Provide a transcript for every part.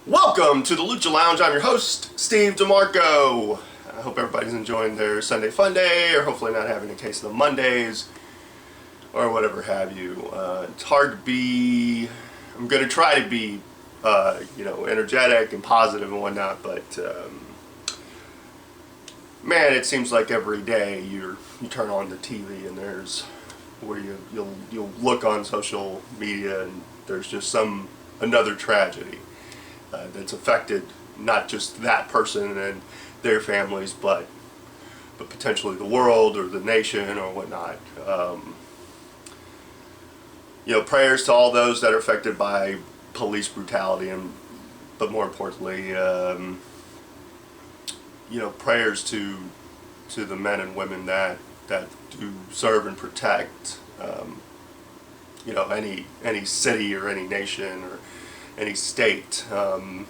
Welcome to the Lucha Lounge. I'm your host, Steve DeMarco. I hope everybody's enjoying their Sunday fun day, or hopefully not having a case of the Mondays, or whatever have you. It's hard to be, I'm going to try to be, energetic and positive and whatnot, but, man, it seems like every day you turn on the TV and there's, where you'll look on social media and there's just another tragedy. That's affected not just that person and their families, but potentially the world or the nation or whatnot. Prayers to all those that are affected by police brutality, but more importantly, prayers to the men and women that do serve and protect, any city or any nation or any state, and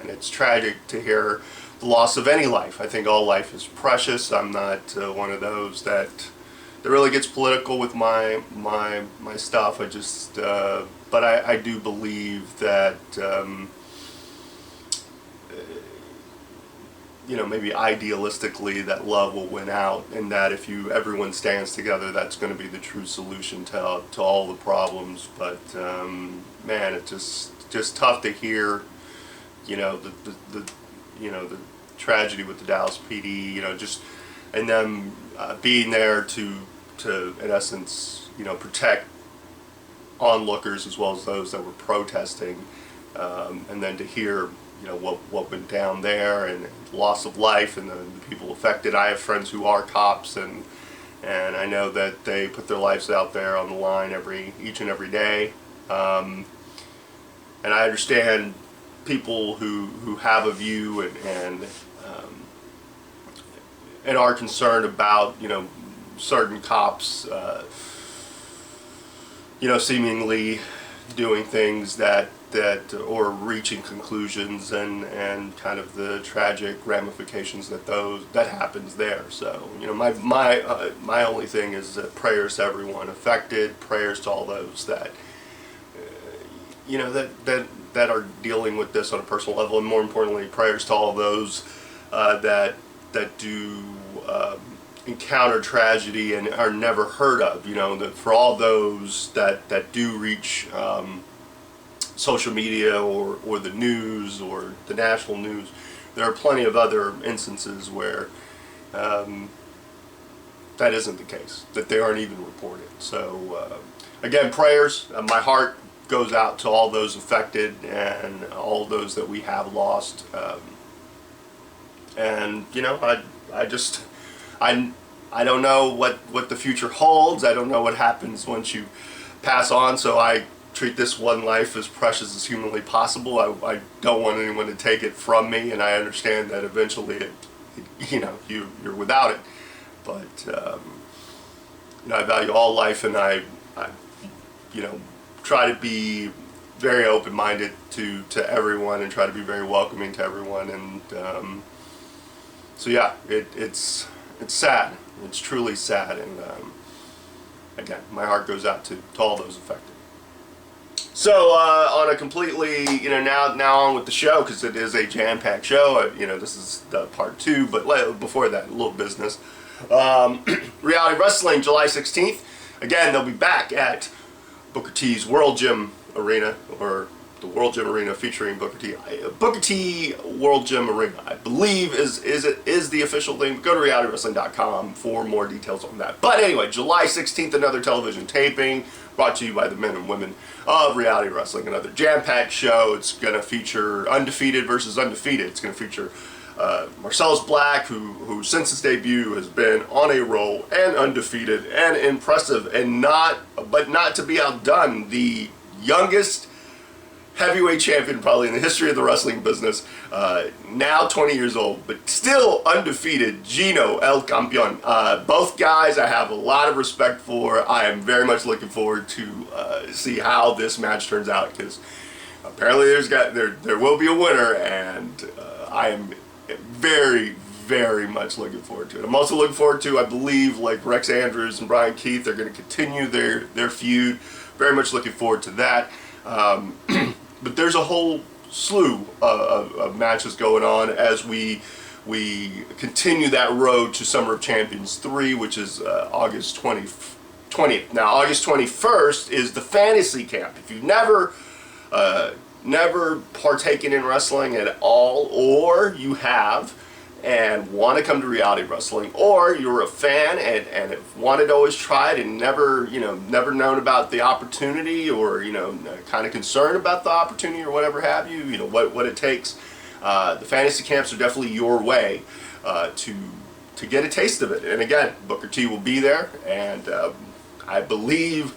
it's tragic to hear the loss of any life. I think all life is precious. I'm not one of those that really gets political with my stuff. I just, but I do believe that, maybe idealistically that love will win out, and that if everyone stands together, that's going to be the true solution to all the problems. But man, it's just tough to hear, the tragedy with the Dallas PD, and them being there to in essence, protect onlookers as well as those that were protesting, and then to hear, what went down there and loss of life and the people affected. I have friends who are cops, and I know that they put their lives out there on the line each and every day. And I understand people who have a view and are concerned about, certain cops, seemingly doing things that or reaching conclusions and kind of the tragic ramifications that happens there. So my only thing is prayers to everyone affected, prayers to all those that that are dealing with this on a personal level, and more importantly, prayers to all those that do encounter tragedy and are never heard of. That for all those that do reach social media or the news or the national news, there are plenty of other instances where that isn't the case, that they aren't even reported. So again, prayers. My heart goes out to all those affected and all those that we have lost. And I don't know what the future holds. I don't know what happens once you pass on, so I treat this one life as precious as humanly possible. I don't want anyone to take it from me, and I understand that eventually you're without it. But I value all life, and I try to be very open-minded to everyone and try to be very welcoming to everyone. And so yeah, it's sad. It's truly sad, and again, my heart goes out to all those affected. So on a completely, now on with the show, because it is a jam-packed show. This is the part 2, but before that, a little business. Reality Wrestling, July 16th. Again, they'll be back at Booker T's World Gym Arena, or the World Gym Arena featuring Booker T. Booker T World Gym Arena, I believe, is the official thing. Go to realitywrestling.com for more details on that. But anyway, July 16th, another television taping brought to you by the men and women of Reality Wrestling. Another jam-packed show. It's going to feature Undefeated versus Undefeated. It's going to feature Marcellus Black, who since his debut has been on a roll and undefeated and impressive, and not to be outdone, the youngest heavyweight champion probably in the history of the wrestling business, now 20 years old, but still undefeated, Gino El Campeon. Both guys I have a lot of respect for. I am very much looking forward to see how this match turns out, because apparently there will be a winner, and I am very, very much looking forward to it. I'm also looking forward to, I believe, like Rex Andrews and Brian Keith, they're going to continue their feud. Very much looking forward to that. But there's a whole slew of matches going on as we continue that road to Summer of Champions 3, which is August 20th. Now, August 21st is the fantasy camp. If you've never partaken in wrestling at all, or you have and want to come to reality wrestling, or you're a fan and have wanted to always try it and never known about the opportunity, or kind of concerned about the opportunity or whatever have you, what it takes, the fantasy camps are definitely your way to get a taste of it. And again, Booker T will be there, and I believe,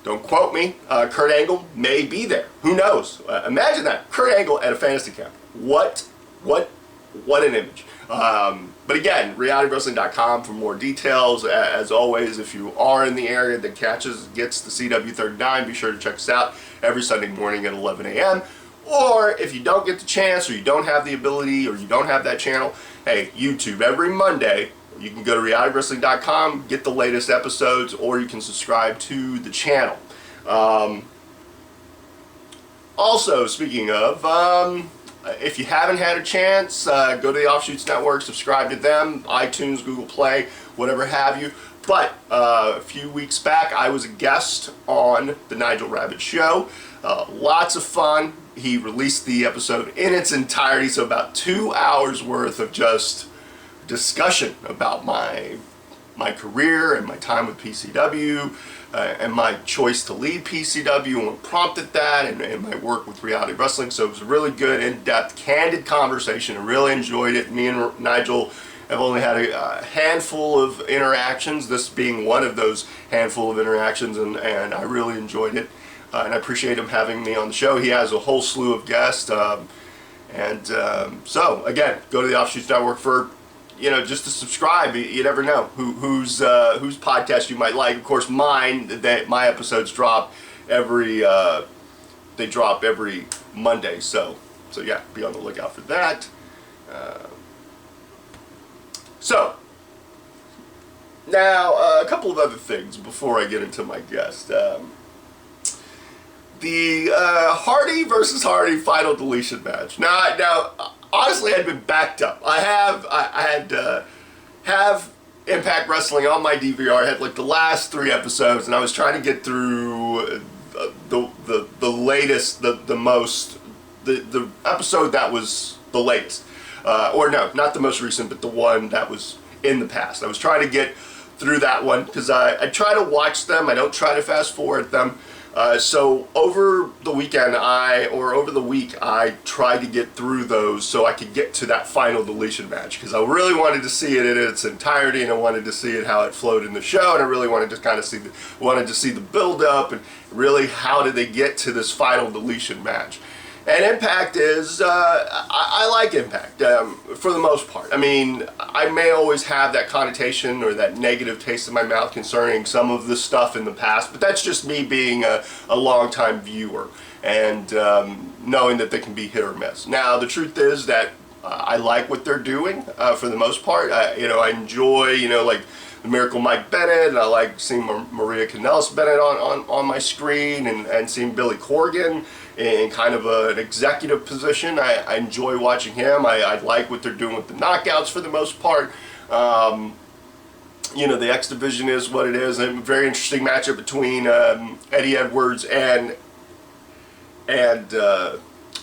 don't quote me, Kurt Angle may be there. Who knows? Imagine that, Kurt Angle at a fantasy camp. What an image. But again, realitywrestling.com for more details. As always, if you are in the area that gets the CW39, be sure to check us out every Sunday morning at 11 a.m. Or if you don't get the chance, or you don't have the ability, or you don't have that channel, hey, YouTube, every Monday, you can go to realitywrestling.com, get the latest episodes, or you can subscribe to the channel. Also, speaking of, if you haven't had a chance, go to the Offshoots Network, subscribe to them, iTunes, Google Play, whatever have you. But a few weeks back, I was a guest on the Nigel Rabbit Show. Lots of fun. He released the episode in its entirety, so about 2 hours worth of just discussion about my career and my time with PCW, and my choice to leave PCW and what prompted that, and my work with Reality Wrestling. So it was a really good, in-depth, candid conversation. I really enjoyed it. Me and Nigel have only had a handful of interactions, this being one of those handful of interactions, and I really enjoyed it. And I appreciate him having me on the show. He has a whole slew of guests. So again, go to the Offshoots Network for, just to subscribe. You never know whose podcast you might like. Of course, mine, my episodes drop every Monday. So yeah, be on the lookout for that. So now a couple of other things before I get into my guest. The Hardy versus Hardy Final Deletion Match. Now, honestly, I'd been backed up. I have Impact Wrestling on my DVR. I had like the last 3 episodes, and I was trying to get through the latest, the episode that was the latest, or no, not the most recent, but the one that was in the past. I was trying to get through that one because I try to watch them. I don't try to fast forward them. So over the weekend, over the week, I tried to get through those so I could get to that final deletion match, because I really wanted to see it in its entirety, and I wanted to see it how it flowed in the show, and I really wanted to kind of see the build up, and really how did they get to this final deletion match. And Impact is, I like Impact for the most part. I mean, I may always have that connotation or that negative taste in my mouth concerning some of the stuff in the past, but that's just me being a long-time viewer and knowing that they can be hit or miss. Now, the truth is that I like what they're doing for the most part. I enjoy, like the Miracle Mike Bennett, and I like seeing Maria Kanellis Bennett on my screen, and seeing Billy Corgan in kind of an executive position. I enjoy watching him. I like what they're doing with the knockouts for the most part. The X Division is what it is. A very interesting matchup between Eddie Edwards and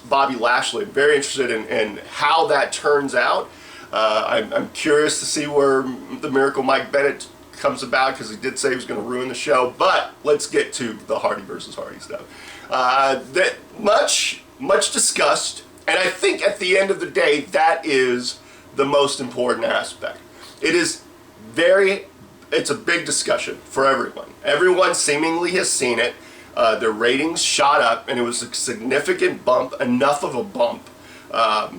Bobby Lashley. I'm very interested in how that turns out. I'm curious to see where the Miracle Mike Bennett comes about, because he did say he was going to ruin the show. But let's get to the Hardy versus Hardy stuff. That much discussed, and I think at the end of the day, that is the most important aspect. It's a big discussion for everyone. Everyone seemingly has seen it. Their ratings shot up, and it was a significant bump, enough of a bump. A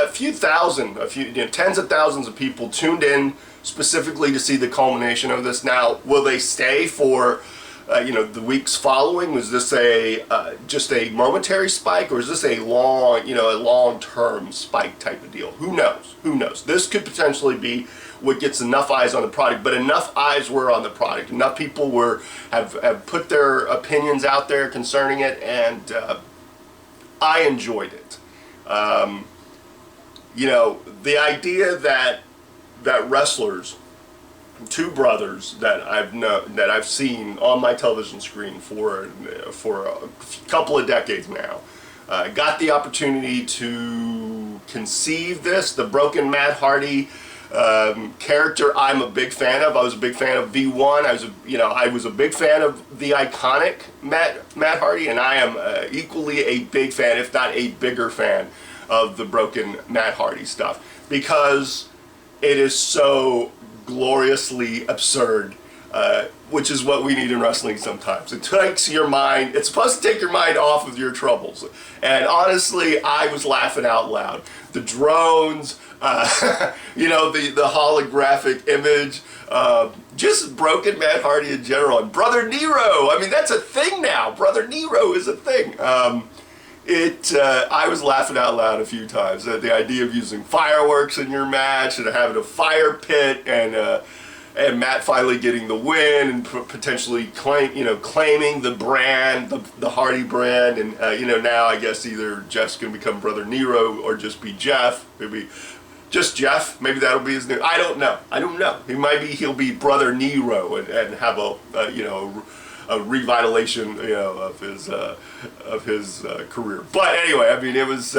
few thousand, tens of thousands of people tuned in specifically to see the culmination of this. Now, will they stay for the weeks following? Was this just a momentary spike, or is this a long-term spike type of deal? Who knows? This could potentially be what gets enough eyes on the product, but enough eyes were on the product. Enough people have put their opinions out there concerning it, and I enjoyed it. You know, the idea that wrestlers, two brothers that I've seen on my television screen for a couple of decades now, got the opportunity to conceive this. The broken Matt Hardy character I'm a big fan of. I was a big fan of V1. I was a big fan of the iconic Matt Hardy, and I am equally a big fan, if not a bigger fan, of the broken Matt Hardy stuff, because it is so gloriously absurd, which is what we need in wrestling sometimes. It takes your mind, it's supposed to take your mind off of your troubles. And honestly, I was laughing out loud. The drones, you know, the holographic image, just broken Matt Hardy in general. And Brother Nero, I mean, that's a thing now. Brother Nero is a thing. I was laughing out loud a few times at the idea of using fireworks in your match and having a fire pit, and Matt finally getting the win and potentially claiming the brand, the Hardy brand, and you know, now I guess either Jeff's gonna become Brother Nero or just be Jeff, maybe just Jeff. Maybe that'll be his new. I don't know. He'll be Brother Nero and have a revitalization, you know, of his career. But anyway, I mean, it was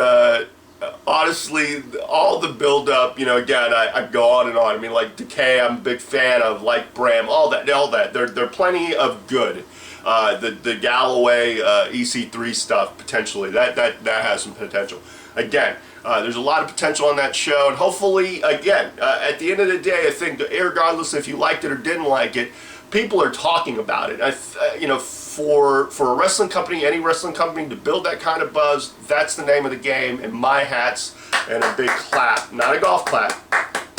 honestly all the build up. You know, again, I go on and on. I mean, like Decay, I'm a big fan of, like Bram, all that. They're plenty of good. The Galloway EC3 stuff potentially that has some potential. Again, there's a lot of potential on that show, and hopefully, again, at the end of the day, I think, regardless if you liked it or didn't like it, people are talking about it. You know, for a wrestling company, any wrestling company, to build that kind of buzz, that's the name of the game. And my hats and a big clap, not a golf clap.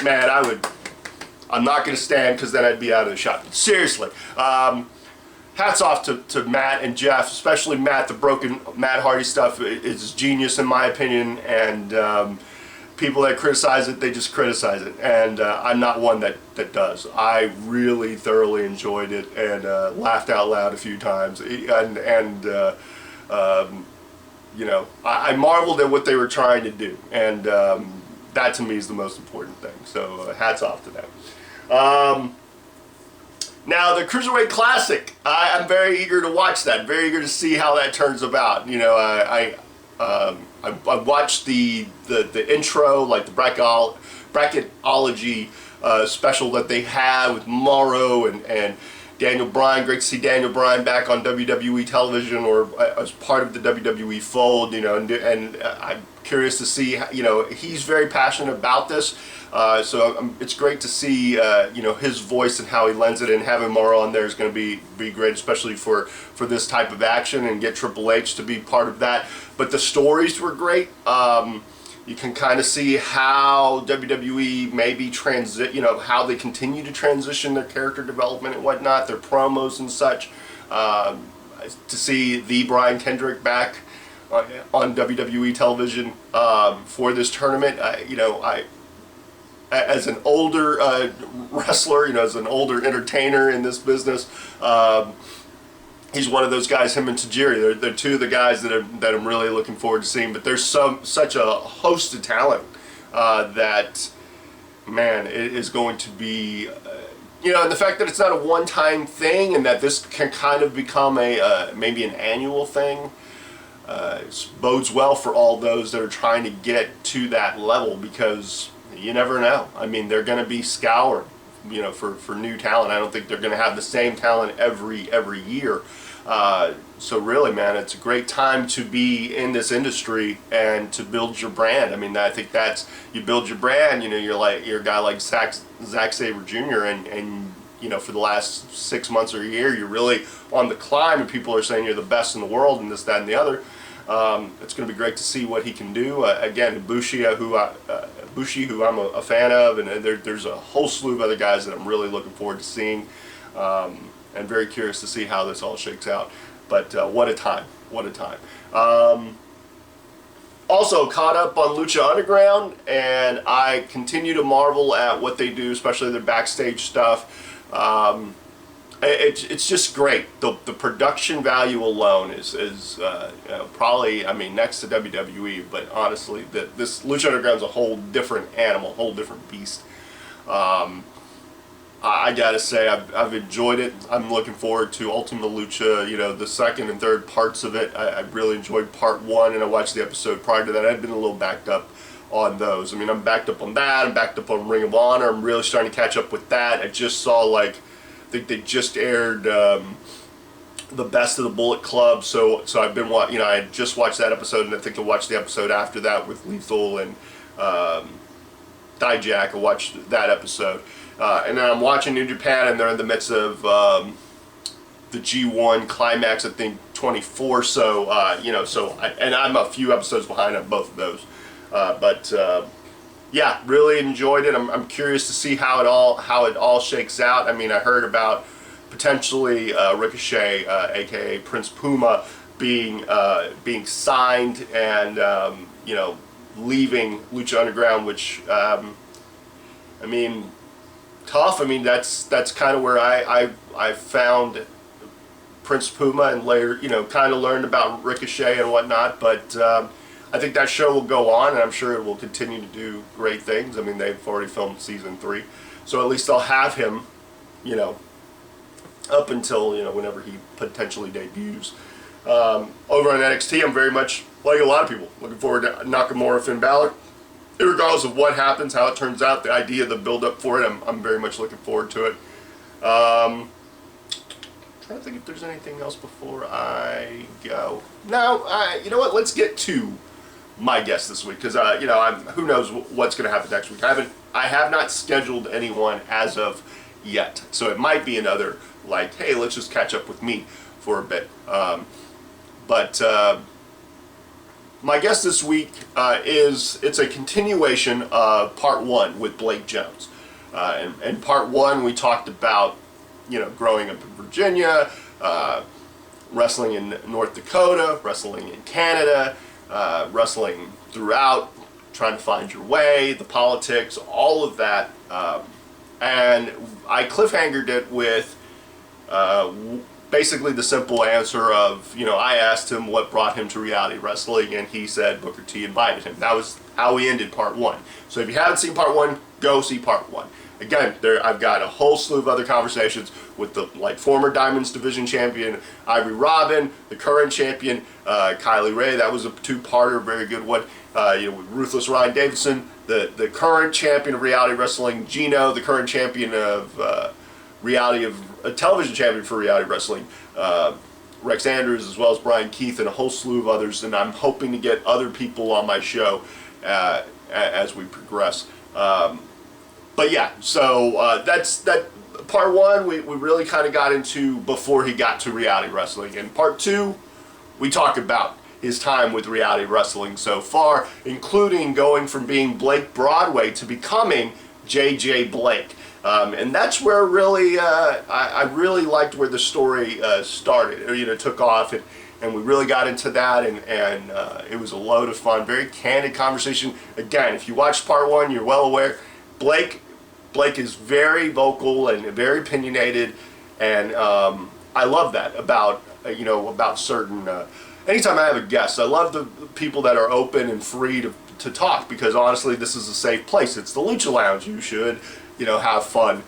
Man, I'm not going to stand, because then I'd be out of the shot. Seriously. Hats off to Matt and Jeff, especially Matt. The broken Matt Hardy stuff is genius in my opinion, and people that criticize it, they just criticize it, and I'm not one that does. I really thoroughly enjoyed it and laughed out loud a few times, and you know, I marveled at what they were trying to do, and that to me is the most important thing. So hats off to them. Now, the CruiserWeight Classic, I'm very eager to watch that. Very eager to see how that turns about. You know, I watched the intro, like the bracketology special that they had with Morrow and Daniel Bryan. Great to see Daniel Bryan back on WWE television, or as part of the WWE fold. You know, and I'm curious to see. You know, he's very passionate about this. So it's great to see you know, his voice and how he lends it, and having Morrow on there is going to be great, especially for this type of action, and get Triple H to be part of that. But the stories were great. You can kind of see how WWE maybe you know, how they continue to transition their character development and whatnot, their promos and such. To see the Brian Kendrick back on WWE television for this tournament, you know, as an older wrestler, you know, as an older entertainer in this business, he's one of those guys. Him and Tajiri, they're two of the guys that I'm really looking forward to seeing. But there's such a host of talent that, man, it is going to be, you know, and the fact that it's not a one-time thing, and that this can kind of become a maybe an annual thing, bodes well for all those that are trying to get to that level, because you never know. I mean, they're going to be scoured, you know, for new talent. I don't think they're going to have the same talent every year. So really, man, it's a great time to be in this industry and to build your brand. I mean, I think that's, you build your brand. You know, you're a guy like Zack Sabre Jr. and you know, for the last 6 months or a year, you're really on the climb, and people are saying you're the best in the world, and this, that, and the other. It's going to be great to see what he can do. Again, Bushi, who I'm a fan of, and there's a whole slew of other guys that I'm really looking forward to seeing, and very curious to see how this all shakes out. But what a time, what a time. Also caught up on Lucha Underground, and I continue to marvel at what they do, especially their backstage stuff. it's just great. The production value alone is probably, I mean, next to WWE, but honestly, this Lucha Underground is a whole different animal, whole different beast. I gotta say, I've enjoyed it. I'm looking forward to Ultima Lucha, you know, the second and third parts of it. I really enjoyed part one, and I watched the episode prior to that. I'd been a little backed up on those. I mean, I'm backed up on that. I'm backed up on Ring of Honor. I'm really starting to catch up with that. I just saw, like, I think they just aired the Best of the Bullet Club, so I've been you know, I just watched that episode, and I think I watched the episode after that with Lethal and Dijak. I watched that episode, and then I'm watching New Japan, and they're in the midst of the G1 Climax, I think 24. So you know, and I'm a few episodes behind on both of those, but. Yeah, really enjoyed it. I'm curious to see how it all shakes out. I mean, I heard about potentially Ricochet, aka Prince Puma, being signed and you know, leaving Lucha Underground, which I mean, tough. I mean, that's kind of where I found Prince Puma, and later, you know, kind of learned about Ricochet and whatnot, but. I think that show will go on, and I'm sure it will continue to do great things. I mean, they've already filmed season 3, so at least they'll have him, you know, up until, you know, whenever he potentially debuts. Over on NXT, I'm very much, like a lot of people, looking forward to Nakamura, Finn Balor. Regardless of what happens, how it turns out, the idea, the build-up for it, I'm very much looking forward to it. Trying to think if there's anything else before I go. No, you know what? Let's get to my guest this week, because you know, who knows what's going to happen next week. I have not scheduled anyone as of yet, so it might be another, like, hey, let's just catch up with me for a bit. But my guest this week it's a continuation of part 1 with Blake Jones. And part 1 we talked about, you know, growing up in Virginia, wrestling in North Dakota, wrestling in Canada, wrestling throughout, trying to find your way, the politics, all of that. And I cliffhangered it with basically the simple answer of, you know, I asked him what brought him to reality wrestling, and he said Booker T invited him. That was how we ended part 1. So if you haven't seen part 1, go see part 1. Again, I've got a whole slew of other conversations with the former Diamonds Division champion Ivory Robin, the current champion Kylie Ray. That was a 2-parter, very good one. You know, with Ruthless Ryan Davidson, the current champion of reality wrestling, Gino, the current champion of television champion for reality wrestling, Rex Andrews, as well as Brian Keith, and a whole slew of others. And I'm hoping to get other people on my show as we progress. But yeah, so that's part 1 we really kind of got into before he got to reality wrestling. And part 2, we talk about his time with reality wrestling so far, including going from being Blake Broadway to becoming JJ Blake. And that's where really, I really liked where the story started, or, you know, took off, and we really got into that, and it was a load of fun, very candid conversation. Again, if you watched part 1, you're well aware, Blake is very vocal and very opinionated, and I love that about, you know, about certain, anytime I have a guest, I love the people that are open and free to talk, because honestly, this is a safe place. It's the Lucha Lounge. You should, you know, have fun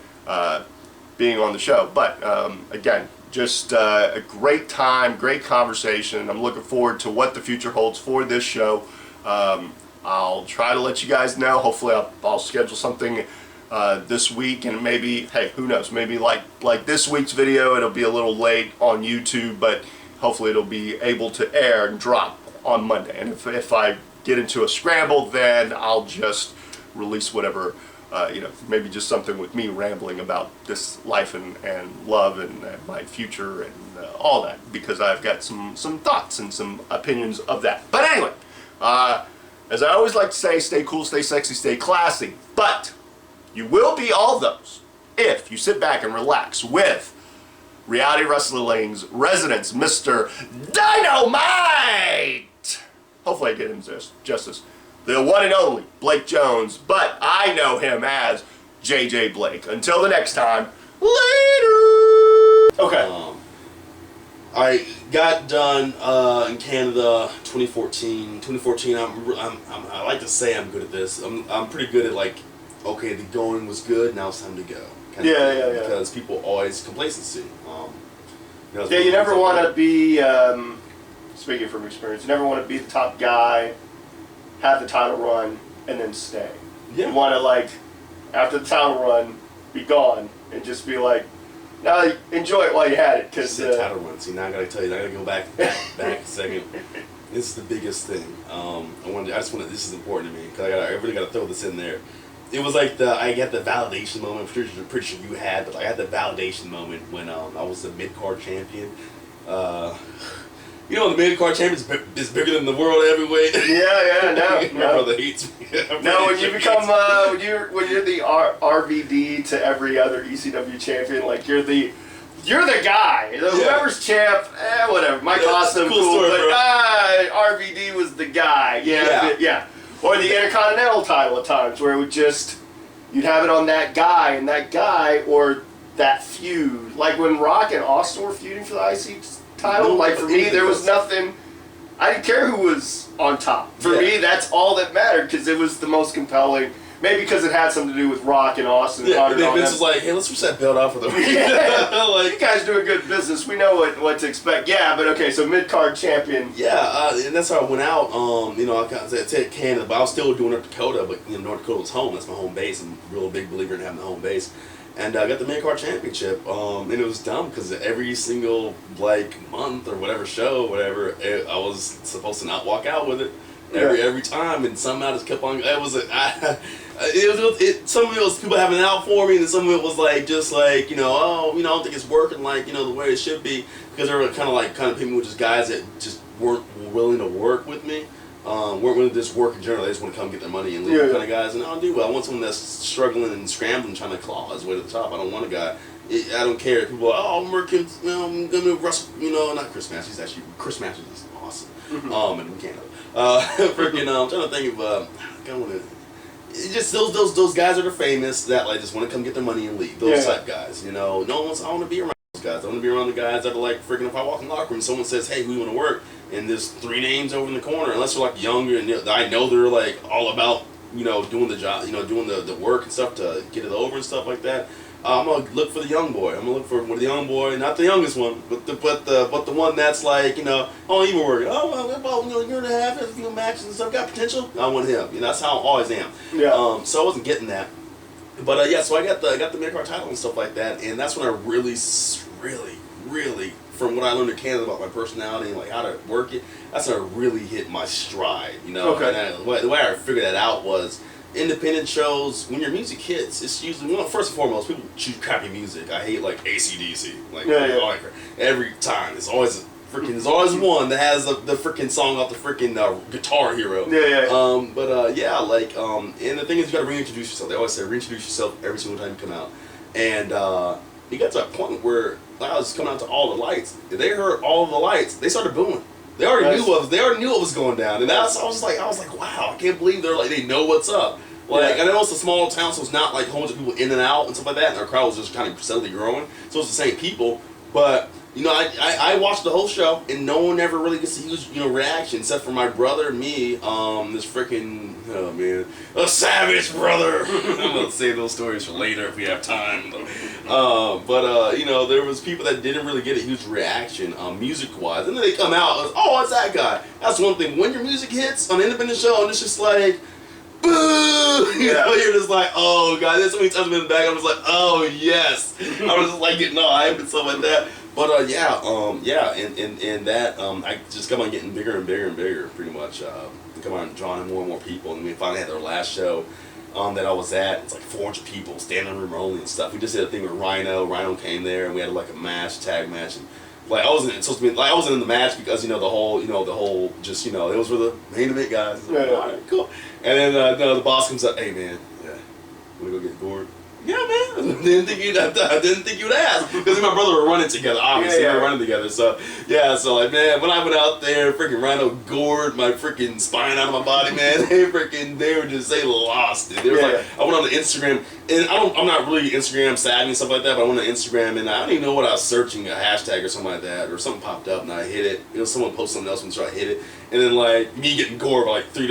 being on the show. But again, just a great time, great conversation. I'm looking forward to what the future holds for this show. I'll try to let you guys know. Hopefully I'll schedule something this week, and maybe, hey, who knows, maybe like this week's video, it'll be a little late on YouTube, but hopefully it'll be able to air and drop on Monday. And if I get into a scramble, then I'll just release whatever, you know, maybe just something with me rambling about this life and love and my future and all that, because I've got some thoughts and some opinions of that. But anyway, as I always like to say, stay cool, stay sexy, stay classy. But you will be all those if you sit back and relax with Reality Wrestling's residence, Mr. Dynamite! Hopefully I get him justice. The one and only Blake Jones, but I know him as JJ Blake. Until the next time, later! Okay. I got done in Canada 2014. 2014, I like to say I'm good at this. I'm pretty good at like, okay, the going was good, now it's time to go. Yeah. Because people always complacency. You never want to be, speaking from experience, you never want to be the top guy, have the title run, and then stay. Yeah. You want to, like, after the title run, be gone, and just be like, no, enjoy it while you had it. Cause, title run. See, now I got to tell you, I got to go back a second. This is the biggest thing. This is important to me, because I really got to throw this in there. It was like I got the validation moment. I'm pretty sure you had, but I had the validation moment when I was the mid-card champion. The mid-card champion is bigger than the world heavyweight. No. My brother hates me. No, when you become when you're the RVD to every other ECW champion, like you're the guy. Whoever's champ, whatever. Mike Awesome, cool, story, but RVD was the guy. Yeah. Or the Intercontinental title at times, where it would you'd have it on that guy, or that feud. Like when Rock and Austin were feuding for the IC title, like for me, there was nothing. I didn't care who was on top. For me, that's all that mattered, because it was the most compelling. Maybe because it had something to do with Rock and Austin. Yeah, and then Vince was like, hey, let's switch that belt off for them. You guys doing good business. We know what to expect. Yeah, but okay, so mid-card champion. Yeah, and that's how I went out. I said Canada, but I was still doing North Dakota, but North Dakota was home. That's my home base. I'm a real big believer in having the home base. And I got the mid-card championship, and it was dumb because every single month or whatever show, I was supposed to not walk out with it every time, and somehow just kept on. Some of it was people having it out for me, and some of it was I don't think it's working the way it should be, because there were kind of people with just guys that just weren't willing to work with me. Weren't willing to just work in general. They just want to come get their money and leave kind of guys. And I don't do well. I want someone that's struggling and scrambling, trying to claw his way to the top. I don't want a guy. I don't care. People are, I'm working, I'm going to wrestle, not Chris Masters. Chris Masters is awesome. And we can't. I'm trying to think of, it's just those guys that are famous that just want to come get their money and leave. Those type guys, I want to be around those guys. I want to be around the guys that are if I walk in the locker room, someone says, hey, who you want to work? And there's 3 names over in the corner, unless they're younger and I know they're all about doing the job, doing the work and stuff to get it over and stuff like that. I'm gonna look for the young boy. I'm gonna look for the young boy, not the youngest one, but the one that's oh, even working. Oh well, about a year and a half, has a few matches and stuff, got potential. I want him. That's how I always am. Yeah. So I wasn't getting that, but so I got the mid-card title and stuff like that, and that's when I really, from what I learned in Canada about my personality and how to work it, that's when I really hit my stride. Okay. And the way I figured that out was, independent shows, when your music hits, it's usually, first and foremost, people choose crappy music. I hate AC/DC. Every time. There's always one that has the freaking song off the freaking Guitar Hero. And the thing is, you gotta reintroduce yourself. They always say reintroduce yourself every single time you come out. And you got to a point where I was coming out to all the lights. They heard all of the lights. They started booing. They already knew what was going down, and I was like, wow, I can't believe they know what's up. And I know it's a small town, so it's not a whole bunch of people in and out and stuff like that. And our crowd was just kind of steadily growing, so it's the same people. But I watched the whole show, and no one ever really gets a huge reaction except for my brother, me, this freaking a savage brother. I'm gonna save those stories for later if we have time. There was people that didn't really get a huge reaction, music-wise, and then they come out, oh, it's that guy. That's one thing. When your music hits on an independent show, and it's just boo! You're just oh god. There's so many times I've been back. I was oh yes. I was just getting all hype and stuff like that. But and that I just kept on getting bigger and bigger and bigger, pretty much. Come on, drawing in more and more people, and we finally had our last show that I was at. It's 400 people, standing room only and stuff. We just did a thing with Rhino. Rhino came there, and we had a tag match, and I wasn't supposed to be I wasn't in the match because the whole just it was for the main event guys. All right, cool. And then the boss comes up, hey man, wanna go get Gord? Yeah, man. I didn't think you'd ask. Because me and my brother were running together, obviously. We were running together. So, yeah, so like, man, when I went out there, freaking Rhino gored my freaking spine out of my body, man. They lost it. They were like, I went on the Instagram, and I'm not really Instagram savvy and stuff like that, but I went on Instagram, and I don't even know what I was searching, a hashtag or something like that, or something popped up, and I hit it. It was someone posted something else, and so I hit it. And then, like, me getting gored by like 4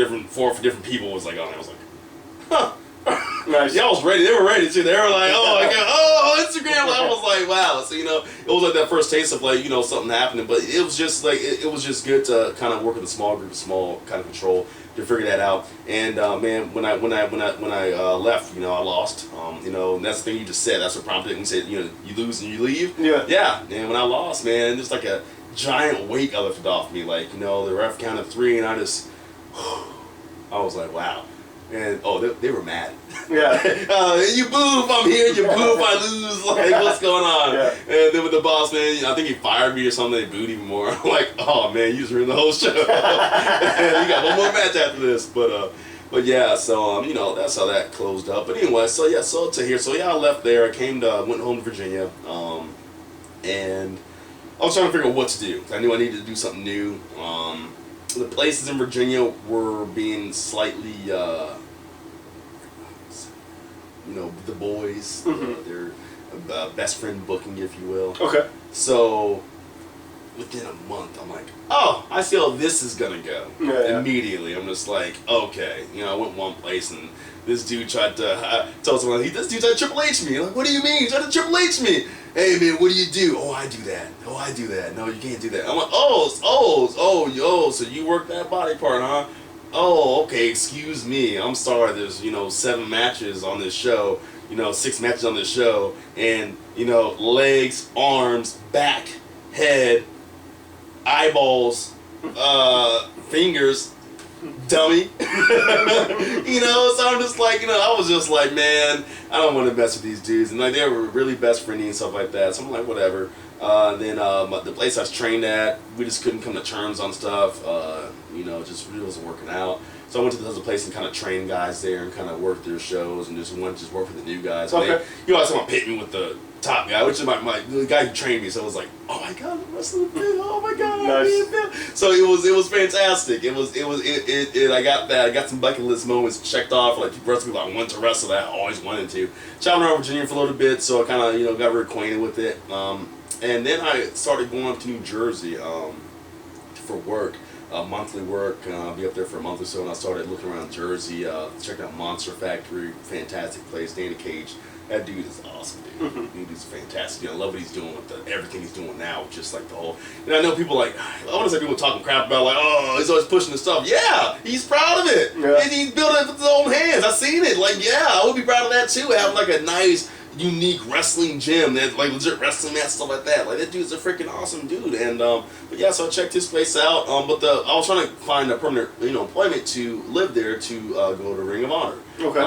different people was like, oh, and I was like, huh. Nice. Y'all was ready. They were ready too. They were like, oh my god, oh Instagram. I was like, wow. So it was like that first taste of like something happening. But it was just like it was just good to kind of work with a small group, small kind of control to figure that out. And man, when I left, I lost. And that's the thing you just said. That's what prompted me. You said, you lose and you leave. Yeah. Yeah. And when I lost, man, just like a giant weight I lifted off me. Like the ref counted 3, and I was like, wow. And they were mad. Yeah. You boo if I'm here, you boo if I lose. Like, what's going on? Yeah. And then with the boss man, I think he fired me or something. They booed even more. I'm like, oh man, you just ruined the whole show. You got one more match after this, but yeah. So that's how that closed up. But anyway, so to here. So yeah, I left there. I went home to Virginia, and I was trying to figure out what to do. I knew I needed to do something new. The places in Virginia were being slightly, the boys, their best friend booking, if you will. Okay. So, within a month, I'm like, oh, I see how this is going to go. Yeah. Immediately. I'm just like, okay. I went one place and this dude tried to, told someone, this dude tried to Triple H me. I'm like, what do you mean? He tried to Triple H me. Hey man, what do you do? Oh, I do that. Oh, I do that. No, you can't do that. I'm like, so you work that body part, huh? Oh, okay, excuse me. I'm sorry, there's, 7 matches on this show, 6 matches on this show, and, legs, arms, back, head, eyeballs, fingers, dummy. So I'm just like, I was just like, man, I don't want to mess with these dudes. And like, they were really best friendly and stuff like that. So I'm like, whatever. Then the place I was trained at, we just couldn't come to terms on stuff. Just really wasn't working out. So I went to this other place and kind of trained guys there and kind of worked their shows and just went to work with the new guys. Okay. Someone pit me with the top guy, which is the guy who trained me. So it was like, oh my god, I'm wrestling Phil. Oh my god, I'm being Phil. So it was fantastic. I got that. I got some bucket list moments checked off. Like people I wanted to wrestle that I always wanted to. Traveled around Virginia for a little bit, so I kind of got very acquainted with it. And then I started going up to New Jersey for work. Monthly work. I'll be up there for a month or so, and I started looking around Jersey, checking out Monster Factory, fantastic place. Danny Cage, that dude is awesome, dude. Dude is fantastic. I love what he's doing with everything he's doing now, just like the whole. And I know people I want to say people talking crap about oh, he's always pushing the stuff. Yeah, he's proud of it. Yeah. And he's building it with his own hands. I've seen it. I would be proud of that too. Having a nice, unique wrestling gym that legit wrestling match, stuff like that. That dude's a freaking awesome dude. And but yeah, so I checked his place out. But I was trying to find a permanent employment to live there to go to Ring of Honor. Okay.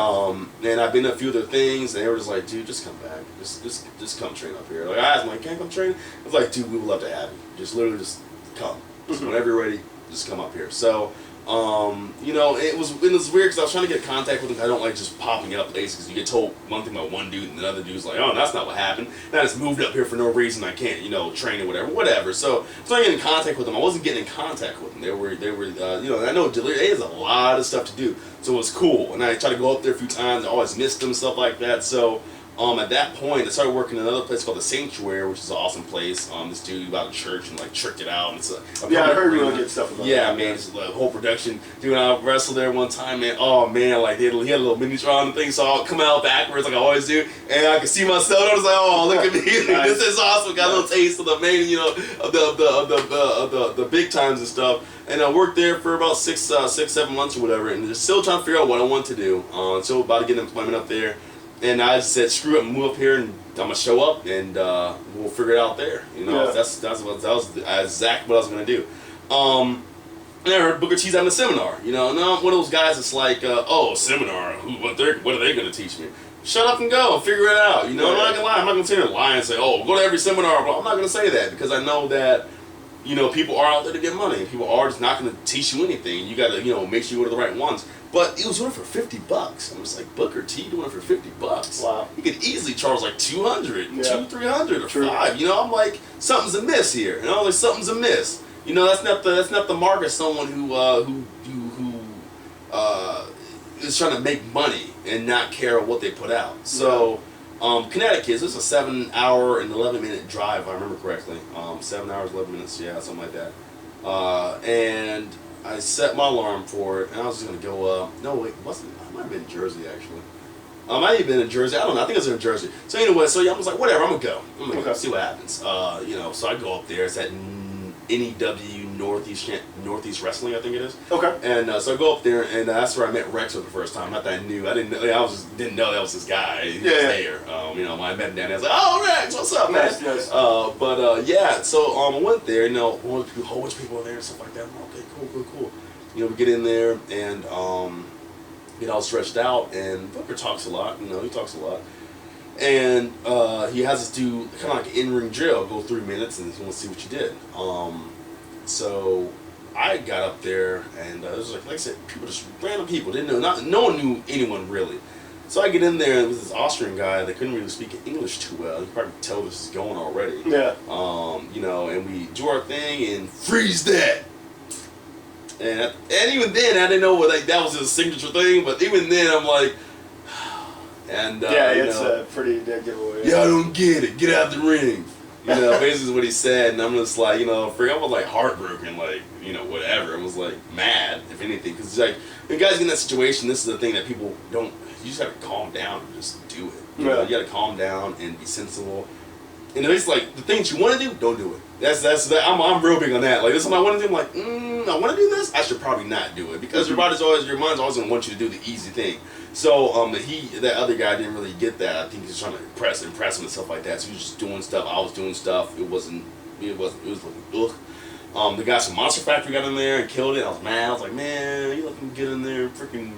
And I've been to a few other things, and they were just like, dude, just come back, just come train up here. I asked them, can't come train? I was like, dude, we would love to have you. Just literally just come. Just whenever you're ready, just come up here. So. It was weird because I was trying to get in contact with them. I don't like just popping up places because you get told one thing about one dude and the other dude's like, oh, that's not what happened. And I just moved up here for no reason. I can't, train or whatever. So I was trying to get in contact with them. I wasn't getting in contact with them. They were, I know Delirious has a lot of stuff to do, so it was cool. And I tried to go up there a few times. I always missed them, stuff like that. So. At that point, I started working in another place called the Sanctuary, which is an awesome place. This dude about a church and tricked it out. And it's I heard really good stuff about that. Yeah, man, it's a whole production. Dude, I wrestled there one time, man. Oh man, he had a little miniature on the thing, so I'll come out backwards like I always do, and I could see myself. I was like, oh, look at me, this is awesome. Got a little taste of the main, of the big times and stuff. And I worked there for about 6-7 months or whatever, and just still trying to figure out what I want to do. Still about to get an employment up there. And I said, screw it, move up here, and I'm gonna show up, and we'll figure it out there. That was exactly what I was gonna do. And I heard Booker T's having a seminar. And I'm one of those guys that's like, oh, seminar, what are they gonna teach me? Shut up and go, figure it out. I'm not gonna lie, I'm not gonna sit here and lie and say, oh, go to every seminar. But I'm not gonna say that because I know that you know, people are out there to get money. People are just not going to teach you anything. You got to, you know, make sure you go to the right ones. But he was doing it for $50. I'm just like, Booker T doing it for $50. Wow. He could easily charge like 200, Yeah. 200, 300, or True. 5. You know, I'm like, something's amiss here. You know, like something's amiss. You know, that's not the mark of someone who is trying to make money and not care what they put out. So, Connecticut, this is a 7-hour and 11-minute drive, if I remember correctly. 7 hours, 11 minutes, yeah, something like that. And I set my alarm for it, and I was just gonna go up. No, wait, it wasn't. I might have been in Jersey actually. I might have been in Jersey. I don't know. I think it was in Jersey. So anyway, so yeah, I was like, whatever. I'm gonna go. I'm gonna go see what happens. You know, so I go up there. It's at NEW Northeast Wrestling, I think it is. Okay. And so I go up there, and that's where I met Rex for the first time. Not that I knew. I didn't know. Didn't know that was this guy. He was there. You know, when I met him down there, I was like, "Oh, Rex, what's up, man?" Nice. Yeah. So I went there. You know, a whole bunch of people were there and stuff like that. I'm like, okay, cool. You know, we get in there and get all stretched out, and Booker talks a lot. You know, he talks a lot. And he has us do kind of like an in-ring drill, go 3 minutes, and he wants to see what you did. So I got up there, and it was like I said, people, just random people, didn't know, no one knew anyone really. So I get in there, and it was this Austrian guy that couldn't really speak English too well. You can probably tell this is going already. Yeah. You know, and we do our thing, and freeze that. And even then, I didn't know what like that was his signature thing. But even then, I'm like, and It's a pretty dead giveaway. Yeah, I don't get it. Get out the ring. You know, basically is what he said, and I'm just like, you know, I was like heartbroken, like, you know, whatever. I was like mad, if anything, because it's like when guys get in that situation, this is the thing that people don't. You just have to calm down and just do it. You know, you got to calm down and be sensible. And it's like the things you want to do, don't do it. That's that. I'm real big on that. Like this is what I want to do. I'm like, I want to do this. I should probably not do it because your mind's always gonna want you to do the easy thing. So that other guy didn't really get that. I think he's trying to impress him and stuff like that. So he was just doing stuff. I was doing stuff. It was looking ugh. The guys from Monster Factory got in there and killed it. I was mad. I was like, man, you let them get in there, freaking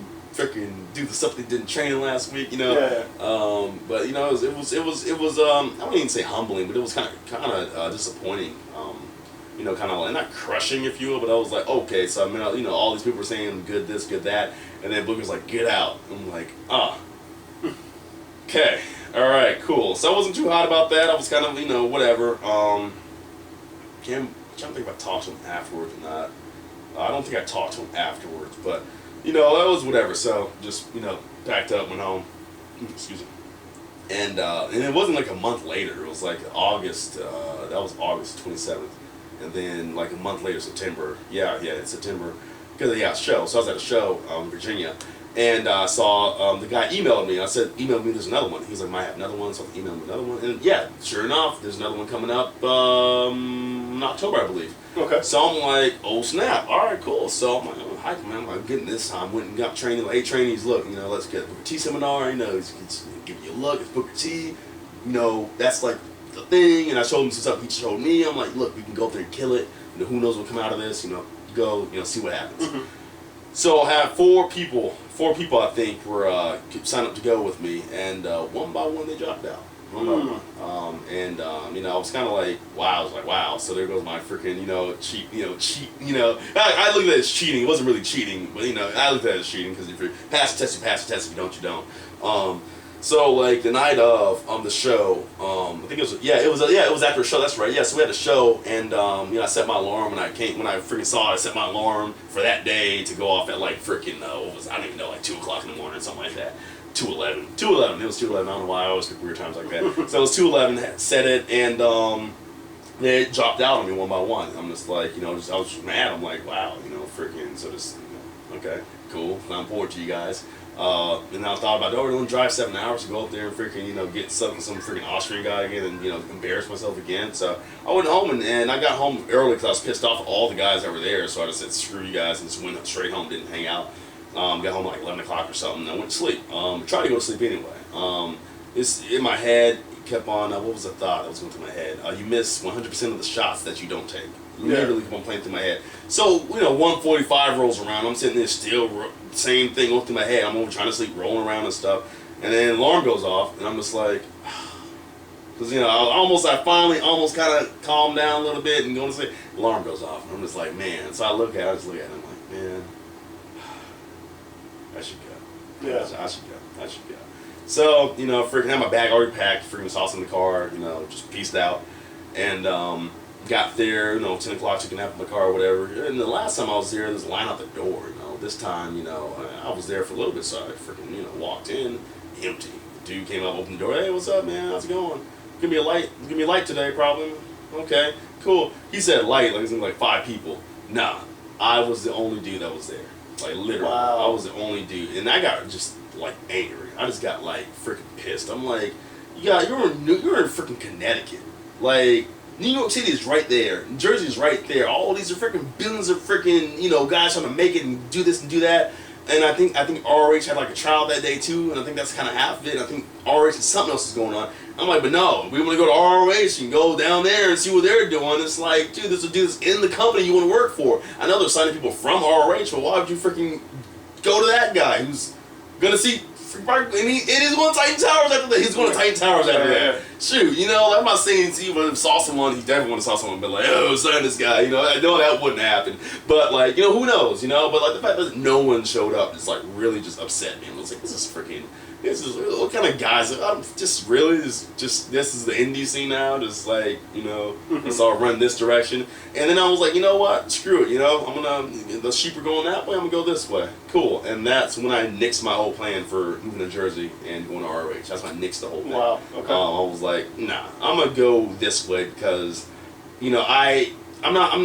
do the stuff they did in training last week, you know. Yeah. But you know, it was I wouldn't even say humbling, but it was kind of disappointing. You know, kind of like not crushing, if you will, but I was like, okay, so I mean, you know, all these people were saying good this, good that, and then Booker's like, get out. I'm like, okay, all right, cool. So I wasn't too hot about that. I was kind of, you know, whatever. I'm trying to think if I talked to him afterwards or not. I don't think I talked to him afterwards, but you know, that was whatever. So just, you know, packed up, went home. Excuse me. And it wasn't like a month later. It was like August. That was August 27th. And then like a month later, September. Yeah, it's September. Because a show. So I was at a show in Virginia. And I saw the guy emailed me. I said, email me, there's another one. He's like, might have another one. So I emailed me another one. And yeah, sure enough, there's another one coming up in October, I believe. Okay. So I'm like, oh snap. All right, cool. So I'm like, oh, hi, man. I'm getting this time. Went and got training. Like, hey, trainees, look, you know, let's get a Booker T seminar. You know, he's giving you a look. It's Booker T. You know, that's like the thing. And I showed him some stuff he showed me. I'm like, look, we can go up there and kill it. You know, who knows what will come out of this? You know, go, you know, see what happens. Mm-hmm. So I have four people I think were signed up to go with me, and one by one they dropped out. One by one. You know, I was kind of like, wow. I was like, wow. So there goes my freaking, you know, cheat. I looked at it as cheating. It wasn't really cheating, but you know, I looked at it as cheating because if you pass the test, you pass the test. If you don't, you don't. So like the night of the show, I think it was after a show. That's right. Yeah, so we had a show, and you know, I set my alarm when I freaking saw it. I set my alarm for that day to go off at like freaking I don't even know, like 2 o'clock in the morning or something like that. 2:11. It was 2:11. I don't know why I always pick weird times like that. So it was 2:11. Set it, and they dropped out on me one by one. I'm just like, you know, I was just mad. I'm like, wow, you know, freaking. So just, you know, okay, cool. I'm forward to you guys. And I thought about, we're going to drive 7 hours to go up there and freaking, you know, get some freaking Austrian guy again and, you know, embarrass myself again. So I went home and I got home early because I was pissed off at all the guys that were there. So I just said, screw you guys, and just went straight home, didn't hang out. Got home at like 11 o'clock or something, and I went to sleep. Tried to go to sleep anyway. It's in my head, kept on, what was the thought that was going through my head? You miss 100% of the shots that you don't take. Literally kept on playing through my head. So, you know, 1:45 rolls around. I'm sitting there still, same thing going through my head. I'm over trying to sleep, rolling around and stuff. And then alarm goes off, and I'm just like, Because, you know, I finally almost kind of calmed down a little bit and going to sleep. Alarm goes off. And I'm just like, man. So I just look at it and I'm like, man, I should go. Yeah. I should go. So, you know, freaking had my bag already packed, freaking sauce in the car, you know, just pieced out. And got there, you know, 10 o'clock, took a nap in the car or whatever. And the last time I was there, there's a line out the door, you know. This time, you know, I was there for a little bit, so I freaking, you know, walked in, empty. The dude came up, opened the door. Hey, what's up, man? How's it going? Give me a light today, probably. Okay, cool. He said light, like it's like 5 people. Nah, I was the only dude that was there. Like literally, wow. I was the only dude, and I got just like angry. I just got like freaking pissed. I'm like, you're in freaking Connecticut. Like New York City is right there. New Jersey is right there. All these are freaking billions of freaking, you know, guys trying to make it and do this and do that. And I think ROH had like a trial that day too, and I think that's kind of half of it. I think ROH and something else is going on. I'm like, but no, we want to go to ROH and go down there and see what they're doing. It's like, dude, this is dudes in the company you want to work for. I know they're signing people from ROH, but why would you freaking go to that guy who's gonna see? And he's going to Titan Towers after that. He's going to Titan Towers after that. Shoot, you know, I'm not saying he would have saw someone, he definitely would have saw someone, but like, oh, sign this guy, you know, I know that wouldn't happen. But like, you know, who knows, you know, but like the fact that no one showed up just like really just upset me. I was like, this is what kind of guys, I'm just really, this is the indie scene now, just like, you know, let's all run this direction. And then I was like, you know what, screw it, you know, the sheep are going that way, I'm gonna go this way. Cool. And that's when I nixed my whole plan for moving to Jersey and going to ROH. That's when I nixed the whole thing. Wow, okay. I was like, nah, I'm gonna go this way because, you know, I'm not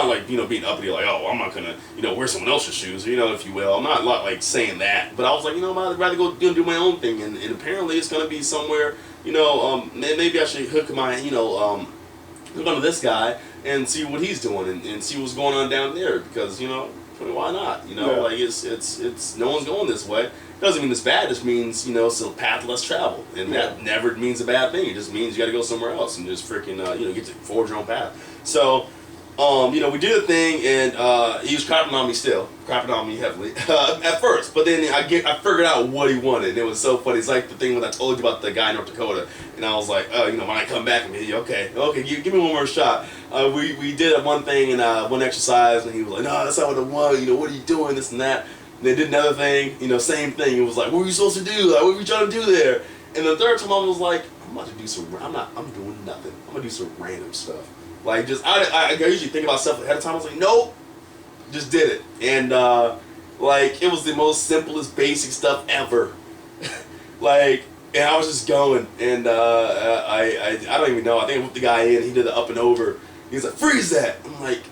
like, you know, being uppity like, oh, I'm not gonna, you know, wear someone else's shoes, you know, if you will. I'm not like saying that, but I was like, you know, I'd rather go do my own thing, and apparently it's gonna be somewhere, you know, maybe I should hook onto this guy and see what he's doing and see what's going on down there because, you know, why not? You know, like it's no one's going this way. Doesn't mean it's bad. It just means, you know, it's a path less traveled, and that never means a bad thing. It just means you got to go somewhere else and just freaking you know, get to forge your own path. So, you know, we did a thing, and he was crapping on me still, crapping on me heavily at first. But then I figured out what he wanted. And it was so funny. It's like the thing when I told you about the guy in North Dakota, and I was like, oh, you know, when I come back, I'm okay, give me one more shot. We did one thing and one exercise, and he was like, no, that's not what I want. You know, what are you doing? This and that. And they did another thing, you know, same thing. It was like, what were you supposed to do? Like, what were you trying to do there? And the third time I was like, I'm doing nothing. I'm gonna do some random stuff. Like, just, I usually think about stuff ahead of time. I was like, nope, just did it. And, like, it was the most simplest, basic stuff ever. Like, and I was just going, and I don't even know. I think I whipped the guy in. He did the up and over. He was like, freeze that. I'm like,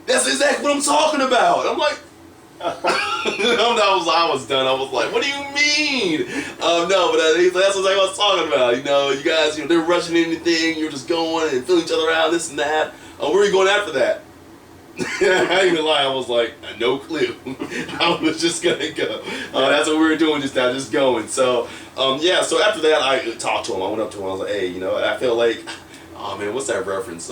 that's exactly what I'm talking about. I'm like, I was done. I was like, what do you mean? No, but that's what I was talking about. You know, you guys, you know, they're rushing anything. You're just going and filling each other out, this and that. Where are you going after that? I ain't gonna lie, I was like, no clue. I was just gonna go. That's what we were doing just now, just going. So, yeah, so after that, I talked to him. I went up to him. I was like, hey, you know, I feel like, oh man, what's that reference?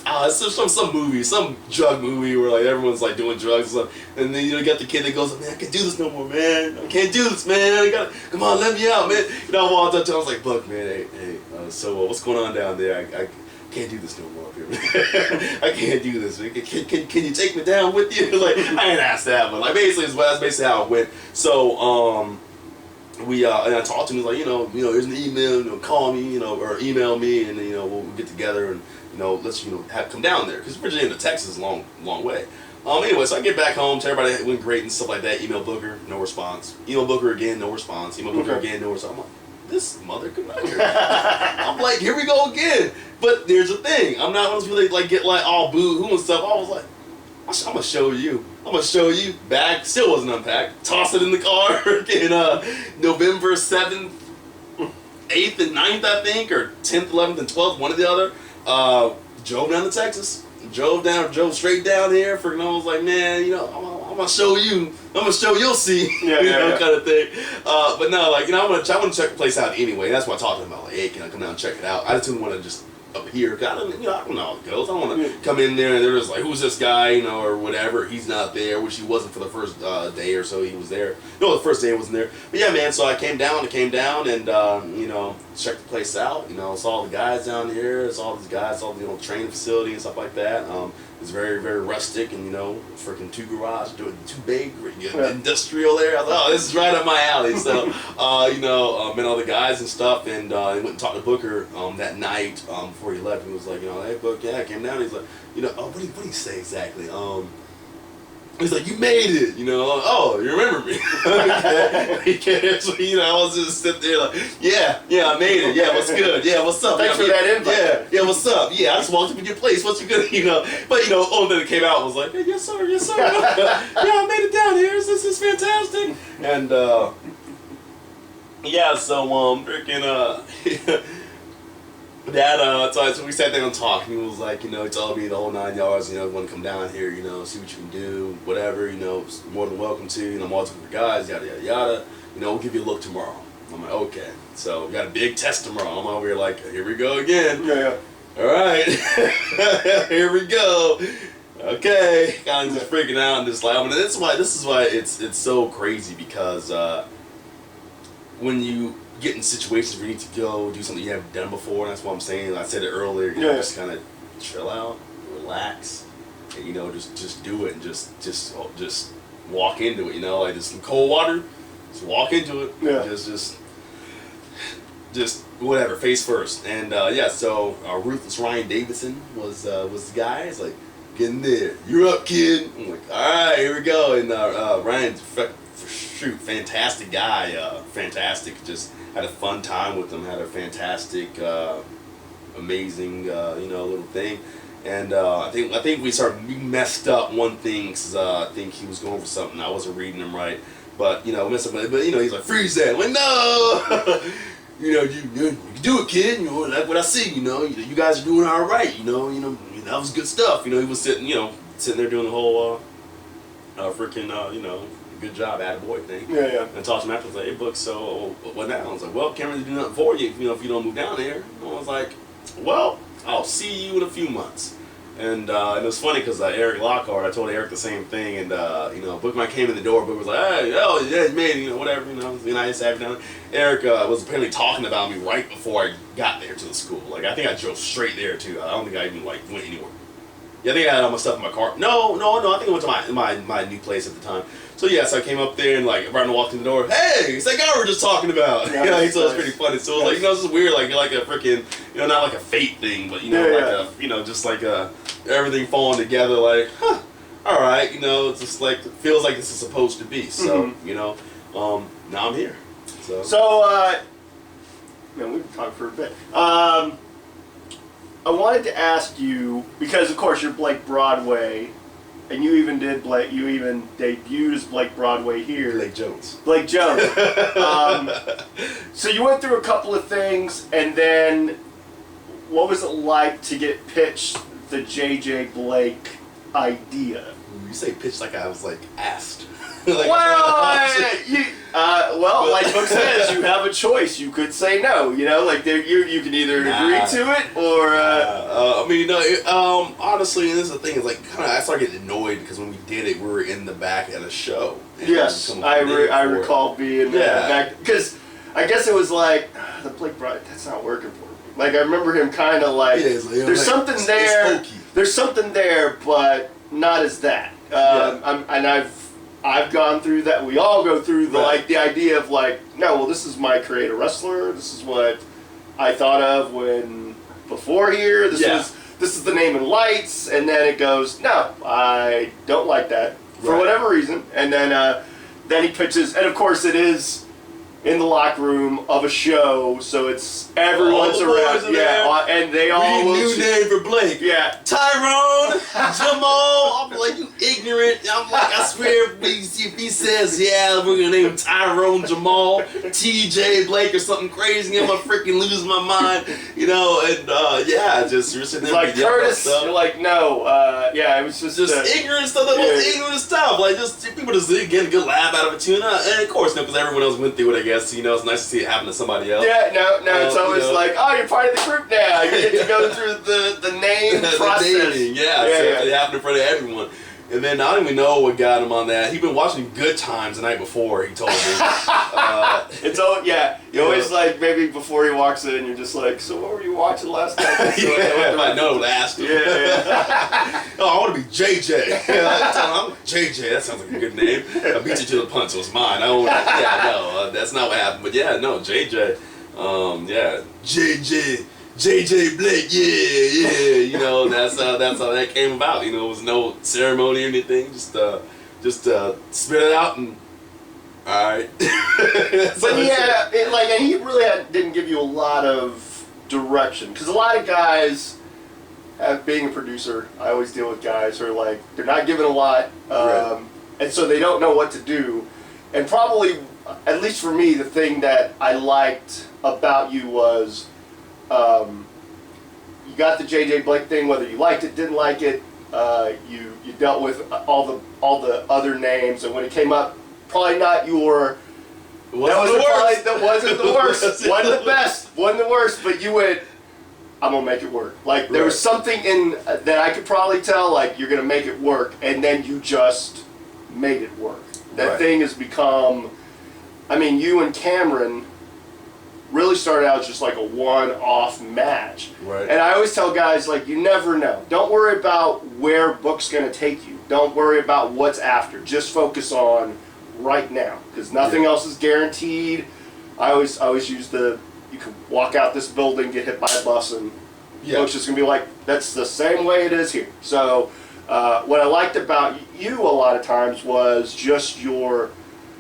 It's some movie, some drug movie where like everyone's like doing drugs and stuff, and then you know you got the kid that goes, man, I can't do this no more, man. I can't do this, man. Come on, let me out, man. You know, I walked up to him, I was like, Buck, man, hey, so what's going on down there? I can't do this no more up here, man. I can't do this. Can you take me down with you? Like, I ain't asked that, but like basically that's basically how it went. So and I talked to him. He's like, you know, here's an email. You know, call me, you know, or email me, and then, you know, we'll get together and, you know, let's, you know, come down there because Virginia to Texas is a long way. Anyway, so I get back home, tell everybody it went great and stuff like that. Email Booker, no response. Email Booker again, no response. Email Booker again, no response. I'm like, this mother conductor. I'm like, here we go again. But there's a thing. I'm not going to really like get like all boo-hoo and stuff. I was like, I'm gonna show you. Bag still wasn't unpacked. Toss it in the car in November 7th, 8th, and 9th, I think, or 10th, 11th, and 12th, one or the other. Drove down to Texas. Drove straight down here. I was like, man, you know, I'm gonna show you. You'll see. Yeah, kind of thing. But no, like, you know, I want to check the place out anyway. That's what I talked to him about. Like, hey, can I come down and check it out? I just didn't want to just up here. I don't know how it goes. I don't want to come in there and they're just like, who's this guy, you know, or whatever. He's not there, which he wasn't for the first day or so he was there. No, the first day he wasn't there. But yeah, man, so I came down and, you know, checked the place out. You know, saw all the guys down here, saw all these guys, saw the, you know, training facility and stuff like that. It's very, very rustic and, you know, freaking 2 garage, 2 big, industrial there. I was like, oh, this is right up my alley. So, you know, met all the guys and stuff, and went and talked to Booker that night before he left. He was like, you know, hey, Book, yeah, I came down. He's like, you know, oh, what did he say exactly? He's like, you made it, you know. Oh, you remember me? So, you know, I was just sitting there like, yeah, I made it. Yeah, what's good? Yeah, what's up? Thanks for that invite. Yeah, what's up? Yeah, I just walked up in your place. What's good? You know, but you know, all that came out was like, hey, yes sir. Yeah, I made it down here. This is fantastic. And yeah, so freaking so we sat there and talked, and he was like, you know, he told me the whole 9 yards, you know, want to come down here, you know, see what you can do, whatever, you know, more than welcome to, you know, I'm always looking for guys, yada, yada, yada, you know, we'll give you a look tomorrow. I'm like, okay, so we got a big test tomorrow. I'm over here like, here we go again. Yeah. All right, here we go. Okay, kind of just freaking out and just like, I mean, this is why it's so crazy, because when you get in situations where you need to go do something you haven't done before, and that's what I'm saying. I said it earlier. You know, just kind of chill out, relax, and you know, just do it, and just walk into it. You know, like just some cold water, just walk into it. Yeah. Just whatever, face first. And yeah, so Ruthless Ryan Davidson was the guy. He's like, get in there, you're up, kid. I'm like, all right, here we go. And Ryan's fantastic guy, fantastic. Just had a fun time with him. Had a fantastic, amazing, you know, little thing. And I think we messed up one thing, because I think he was going for something. I wasn't reading him right, but you know, messed up. But you know, he's like, freeze that. I'm like, no. You know, you can do it, kid. You know, that's what I see. You know, you guys are doing all right. You know, that was good stuff. You know, he was sitting there doing the whole, freaking, you know, good job, attaboy thing. Yeah. And talked to him after, I was like, hey, Book, so what now? I was like, well, can't really do nothing for you, you know, if you don't move down there. And I was like, well, I'll see you in a few months. And it was funny because Eric Lockhart, I told Eric the same thing, and you know, Bookman came in the door. Book was like, hey, oh yeah, man, you know, whatever, you know, it's nice to have you down. Eric was apparently talking about me right before I got there to the school. Like, I think I drove straight there too. I don't think I even like went anywhere. Yeah, I think I had all my stuff in my car. No, I think I went to my new place at the time. So yeah, so I came up there and like right when I walked in the door, hey, it's that guy we were just talking about. Yeah, you know, so it was pretty funny. So it was like, you know, this is weird, like a freaking, you know, not like a fate thing, but you know, a, you know, just like everything falling together, like, huh, all right, you know, it's just like, it feels like this is supposed to be. So, you know, now I'm here. So, man, we've been talking for a bit. I wanted to ask you, because of course you're Blake Broadway, and you even debuted as Blake Broadway here. Blake Jones. So you went through a couple of things, and then what was it like to get pitched the JJ Blake idea? You say pitched like I was like asked. Like, well, like Book says, you have a choice. You could say no. You know, like you can either agree to it or. I mean, no. Honestly, and this is the thing. Is like kind of I started getting annoyed because when we did it, we were in the back at a show. Yes, I recall being back because I guess it was like the Blake Broad. That's not working for me. Like I remember him kind of like there's something there. There's something there, but not as that. I've gone through that. We all go through the like the idea of like, no, well, this is my create a wrestler. This is what I thought of when before here. This is the name in lights, and then it goes, no, I don't like that for whatever reason. And then he pitches, and of course it is in the locker room of a show, so it's everyone's around. And they all new name for Blake. Yeah, Tyrone, Jamal. I'm like, you ignorant. I'm like, I swear, if he says, yeah, we're gonna name him Tyrone Jamal, TJ Blake, or something crazy, I'm gonna freaking lose my mind, you know. And yeah, just you're sitting there like Curtis. You're like, no, yeah, it was just ignorant stuff. That was ignorant stuff. Like, just people just getting a good laugh out of it too. And of course, because everyone else went through it, I guess. You know, it's nice to see it happen to somebody else. Yeah, no, it's always like, oh, you're part of the group now. You get to go through the name process. Naming, it happened in front of everyone. And then I don't even know what got him on that. He'd been watching Good Times the night before, he told me. It's all, you always like, maybe before he walks in, you're just like, so what were you watching last night? I know to ask him. Oh, I want to be JJ. I'm JJ, that sounds like a good name. I beat you to the punch, so it's mine. I don't, that's not what happened. But yeah, no, JJ. JJ Blake, you know, that's how that came about. You know, it was no ceremony or anything. Just spit it out and all right. But yeah, and he really didn't give you a lot of direction, because a lot of guys, being a producer, I always deal with guys who are like, they're not given a lot, and so they don't know what to do. And probably, at least for me, the thing that I liked about you was, you got the JJ Blake thing, whether you liked it, didn't like it. You dealt with all the other names, and when it came up, probably not your. That wasn't the worst. Wasn't the best. Wasn't the worst. But you went, I'm gonna make it work. Like there was something in that I could probably tell. Like you're gonna make it work, and then you just made it work. That thing has become. I mean, you and Cameron really started out as just like a one-off match. Right. And I always tell guys, like, you never know. Don't worry about where book's going to take you. Don't worry about what's after. Just focus on right now, because nothing else is guaranteed. I always use you can walk out this building, get hit by a bus, and book's just going to be like, that's the same way it is here. So what I liked about you a lot of times was just you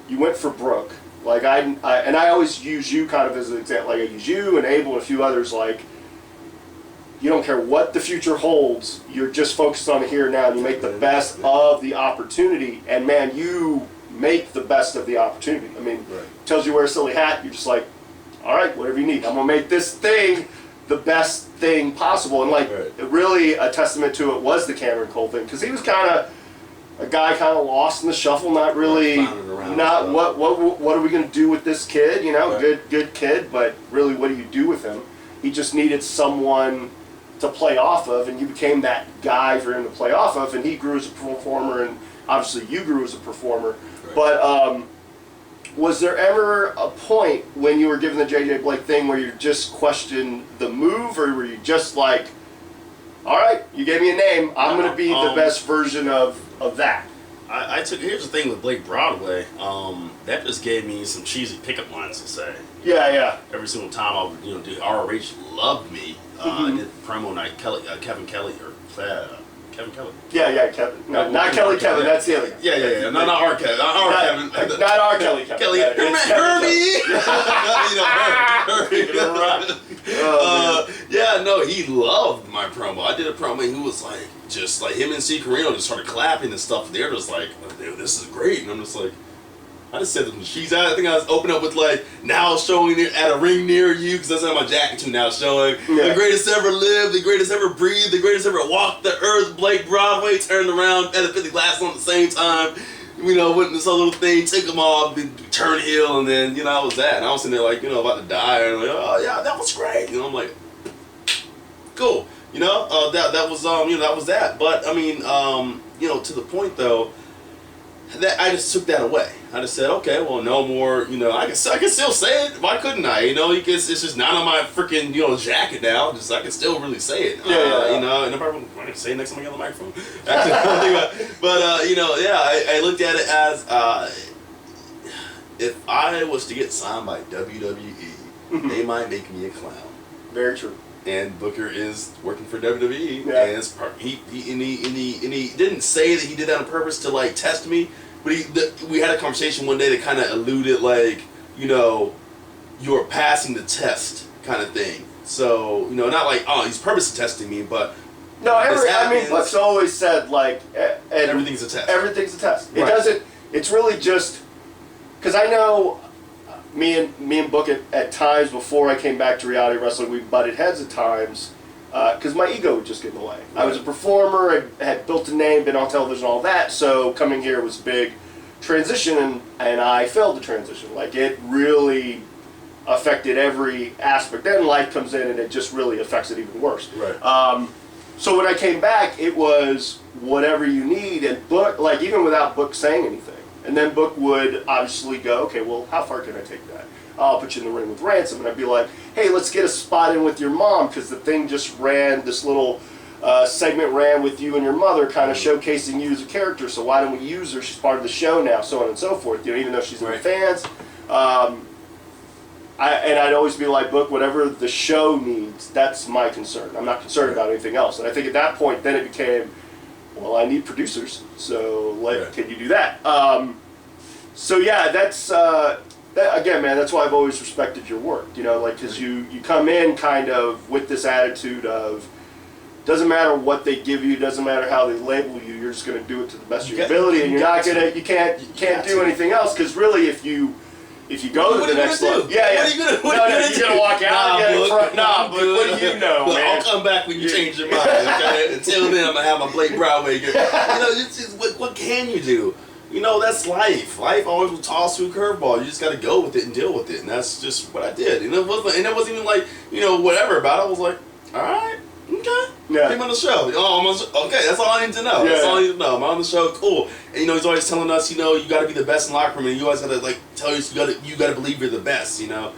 went for broke. Like I always use you kind of as an example. Like I use you and Abel and a few others. Like you don't care what the future holds. You're just focused on the here and now, and you make the best of the opportunity. And man, you make the best of the opportunity. I mean, tells you wear a silly hat. You're just like, all right, whatever you need. I'm gonna make this thing the best thing possible. And like really a testament to it was the Cameron Cole thing, because he was kind of a guy kind of lost in the shuffle, not really, not what are we going to do with this kid, you know, good kid, but really what do you do with him? He just needed someone to play off of, and you became that guy for him to play off of, and he grew as a performer, and obviously you grew as a performer. But was there ever a point when you were given the JJ Blake thing where you just questioned the move, or were you just like, all right, you gave me a name, I'm going to be the best version of that? Here's the thing with Blake Broadway, that just gave me some cheesy pickup lines to say. Yeah. Every single time I would, do ROH loved me. I did promo night, Kevin Kelly. Yeah, Kevin. No, not Kelly Kevin, that's the other guy. Yeah. No, not our Kevin. Kevin. Not our Kelly Kevin. Herbie! Herbie. He loved my promo. I did a promo, and he was like, just like him and C. Carino just started clapping and stuff. They're just like, oh, dude, this is great. And I'm just like, I just said she's out. I think I was opening up with like, now showing it at a ring near you, because that's on my jacket too, now showing the greatest ever lived, the greatest ever breathed, the greatest ever walked the earth. Blake Broadway turned around, had to fit the glasses on at the same time. Went in this little thing, took them off, turned heel, and then, I was that. And I was sitting there like, about to die, and I'm like, oh yeah, that was great. I'm like, cool. That was that was that. But I mean, to the point though, that I just took that away. I just said, okay, well, no more. I can still say it. Why couldn't I? It's just not on my freaking jacket now. Just I can still really say it. And I'm probably going to say it next time I get on the microphone. But I looked at it as if I was to get signed by WWE, they might make me a clown. Very true. And Booker is working for WWE, and he didn't say that he did that on purpose to like test me, but we had a conversation one day that kind of alluded like, you're passing the test kind of thing. So not like, oh, he's purposely testing me, but No, I mean, Buck's always said, like, and everything's a test. Everything's a test. It Right. doesn't, it's really just, because I know me and Book at times before I came back to reality wrestling, we butted heads at times, because my ego would just get in the way. Right. I was a performer, I had built a name, been on television, all that, so coming here was a big transition, and I failed the transition. Like, it really affected every aspect. Then life comes in, and it just really affects it even worse. Right. So when I came back, it was whatever you need, and Book, like, even without Book saying anything. And then Book would obviously go, okay, well, how far can I take that? I'll put you in the ring with Ransom. And I'd be like, hey, let's get a spot in with your mom, because the thing just ran, this little segment ran with you and your mother, kind of showcasing you as a character, so why don't we use her? She's part of the show now, so on and so forth, you know, even though she's in the fans. And I'd always be like, Book, whatever the show needs, that's my concern. I'm not concerned about anything else. And I think at that point, then it became, well, I need producers, so can you do that? So yeah, that's, again, man, that's why I've always respected your work, you know, like, because you come in kind of with this attitude of, doesn't matter what they give you, doesn't matter how they label you, you're just going to do it to the best of your ability, and you can't do anything else, because really, if you go to the next level, you're gonna walk out and get in front. Nah, but what do you know, man? I'll come back when you change your mind. Okay? Until then, I'm gonna have my Blake Broadway. You know, what can you do? You know, that's life. Life always will toss you a curveball. You just got to go with it and deal with it, and that's just what I did. And it wasn't even like, you know, whatever about it. I was like, all right. Okay. Yeah. I'm on the show. Oh, I'm on the show. Okay, that's all I need to know. Yeah. That's all I need to know. I'm on the show. Cool. And you know, he's always telling us, you know, you got to be the best in the locker room, and you always got to like tell us you got to believe you're the best. You know,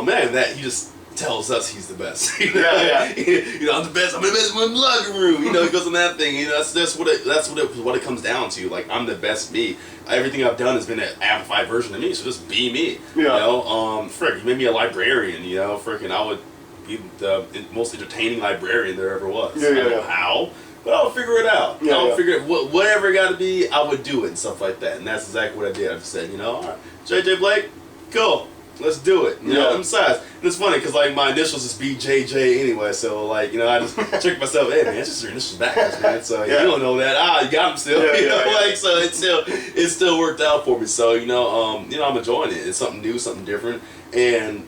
man, that he just tells us he's the best. You know? Yeah. You know, I'm the best. I'm the best in the locker room. You know, he goes on that thing. You know, that's what it comes down to. Like, I'm the best me. Everything I've done has been an amplified version of me. So just be me. Yeah. You know, frick, he made me a librarian. You know, frickin' I would be the most entertaining librarian there ever was. I don't know how, but I'll figure it out. I'll figure it. Whatever it got to be, I would do it and stuff like that. And that's exactly what I did. I just said, you know, all right, JJ Blake, cool, let's do it. You know, besides, and it's funny because like my initials is BJJ anyway, so like, you know, I just tricked myself. Hey man, it's just your initials backwards, man. So you don't know that. You got them still. You know, like so it still worked out for me. So you know, I'm enjoying it. It's something new, something different, and.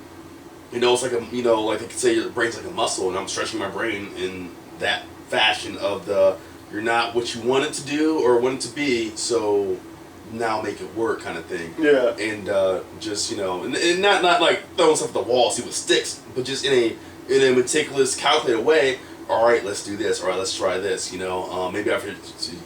You know, it's like like they could say your brain's like a muscle, and I'm stretching my brain in that fashion of you're not what you want it to do or want it to be, so now make it work kind of thing. Yeah. And just, you know, and not like throwing stuff at the wall, see what sticks, but just in a meticulous, calculated way. All right, let's do this. All right, let's try this. You know, maybe I should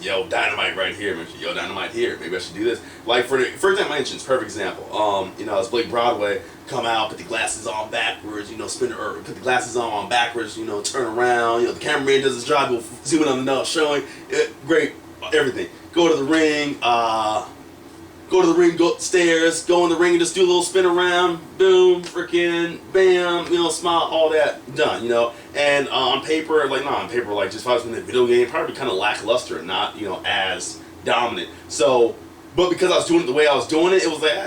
yell dynamite right here. Maybe I should yell dynamite here. Maybe I should do this. Like for example, mentions, perfect example. You know, as Blake Broadway come out, put the glasses on backwards. You know, put the glasses on backwards. You know, turn around. You know, the cameraman does his job. We'll zoom in on the nose, showing it, great, everything. Go to the ring. Go upstairs, go in the ring and just do a little spin around, boom, freaking, bam, you know, smile, all that, done, you know. And on paper, just if I was in a video game, probably kind of lackluster and not, you know, as dominant. So, but because I was doing it the way I was doing it, it was like,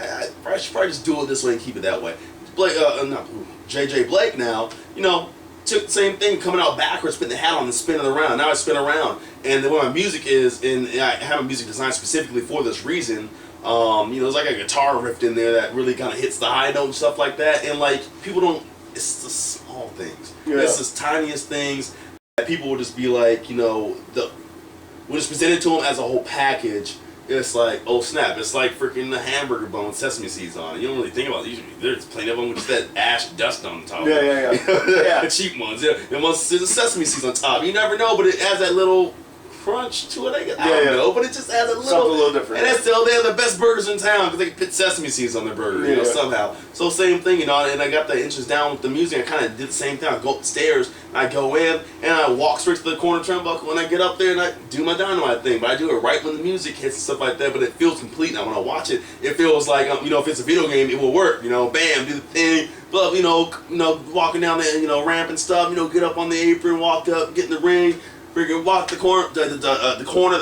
I should probably just do it this way and keep it that way. JJ Blake now, you know, took the same thing, coming out backwards, putting the hat on and spinning around. Now I spin around. And the way my music is, and I have a music designed specifically for this reason. You know, there's like a guitar riff in there that really kind of hits the high note and stuff like that. And like, people don't, it's the small things. Yeah. It's the tiniest things that people will just be like, you know, we'll just present it to them as a whole package. It's like, oh snap, it's like freaking the hamburger bun with sesame seeds on it. You don't really think about it. Usually there's plenty of them with just that ash dust on the top. Yeah. The cheap ones. Yeah. And once there's sesame seeds on top. You never know, but it adds that little crunch to it. I don't know, but it just adds something a little different. And that's still, they're the best burgers in town because they can put sesame seeds on their burger, you know, somehow. So same thing, you know, and I got the inches down with the music. I kind of did the same thing. I go upstairs, I go in, and I walk straight to the corner turnbuckle, and I get up there and I do my dynamite thing. But I do it right when the music hits and stuff like that, but it feels complete. Now when I watch it, it feels like, you know, if it's a video game, it will work, you know, bam, do the thing, but, you know, walking down the, you know, ramp and stuff, you know, get up on the apron, walk up, get in the ring, freaking walk the corner, the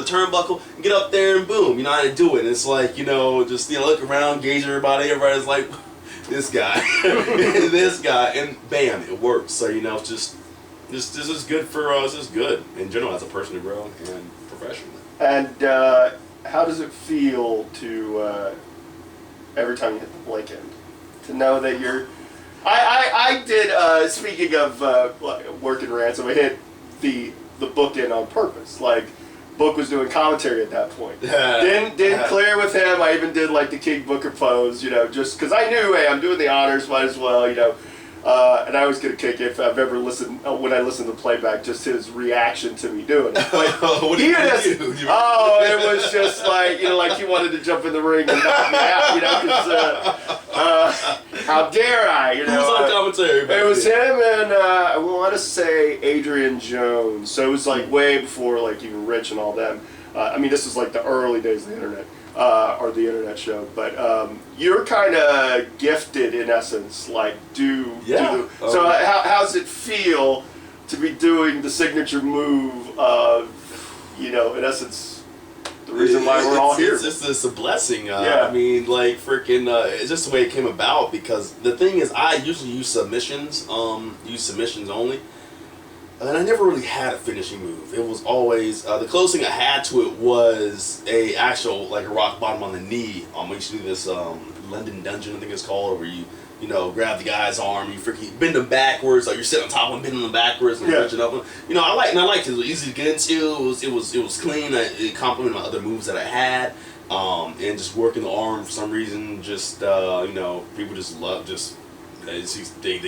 turnbuckle, and get up there and boom, you know how to do it. And it's like, you know, just, you know, look around, gauge everybody's like, this guy, this guy, and bam, it works. So, you know, just This is good for this is good in general as a person to grow and professionally. And how does it feel to every time you hit the blank end to know that you're? I did. Speaking of working ransom, I hit the book in on purpose. Like, Book was doing commentary at that point. Didn't clear with him. I even did like the King Booker pose, just because I knew, hey, I'm doing the honors, might as well, and I always get a kick if I've ever listened, when I listen to playback, just his reaction to me doing it. Like, what did you do? It was just like, like he wanted to jump in the ring and knock me out, because, how dare I, Who was on commentary? It was him and, I want to say Adrian Jones, so it was like way before like even Rich and all them. I mean, this is like the early days of the internet. Or the internet show, but you're kind of gifted in essence, like so how's it feel to be doing the signature move of, in essence, the reason why we're all here? It's a blessing. I mean, like freaking, it's just the way it came about, because the thing is, I usually use submissions only. And I never really had a finishing move. It was always the closest thing I had to it was a actual like a rock bottom on the knee. We used to do this London Dungeon, I think it's called, where you grab the guy's arm, you freaking bend him backwards, like you're sitting on top of him, bending him backwards, and reaching up. I liked it. It was easy to get into. It was clean. It complemented my other moves that I had, and just working the arm for some reason. Just people just love they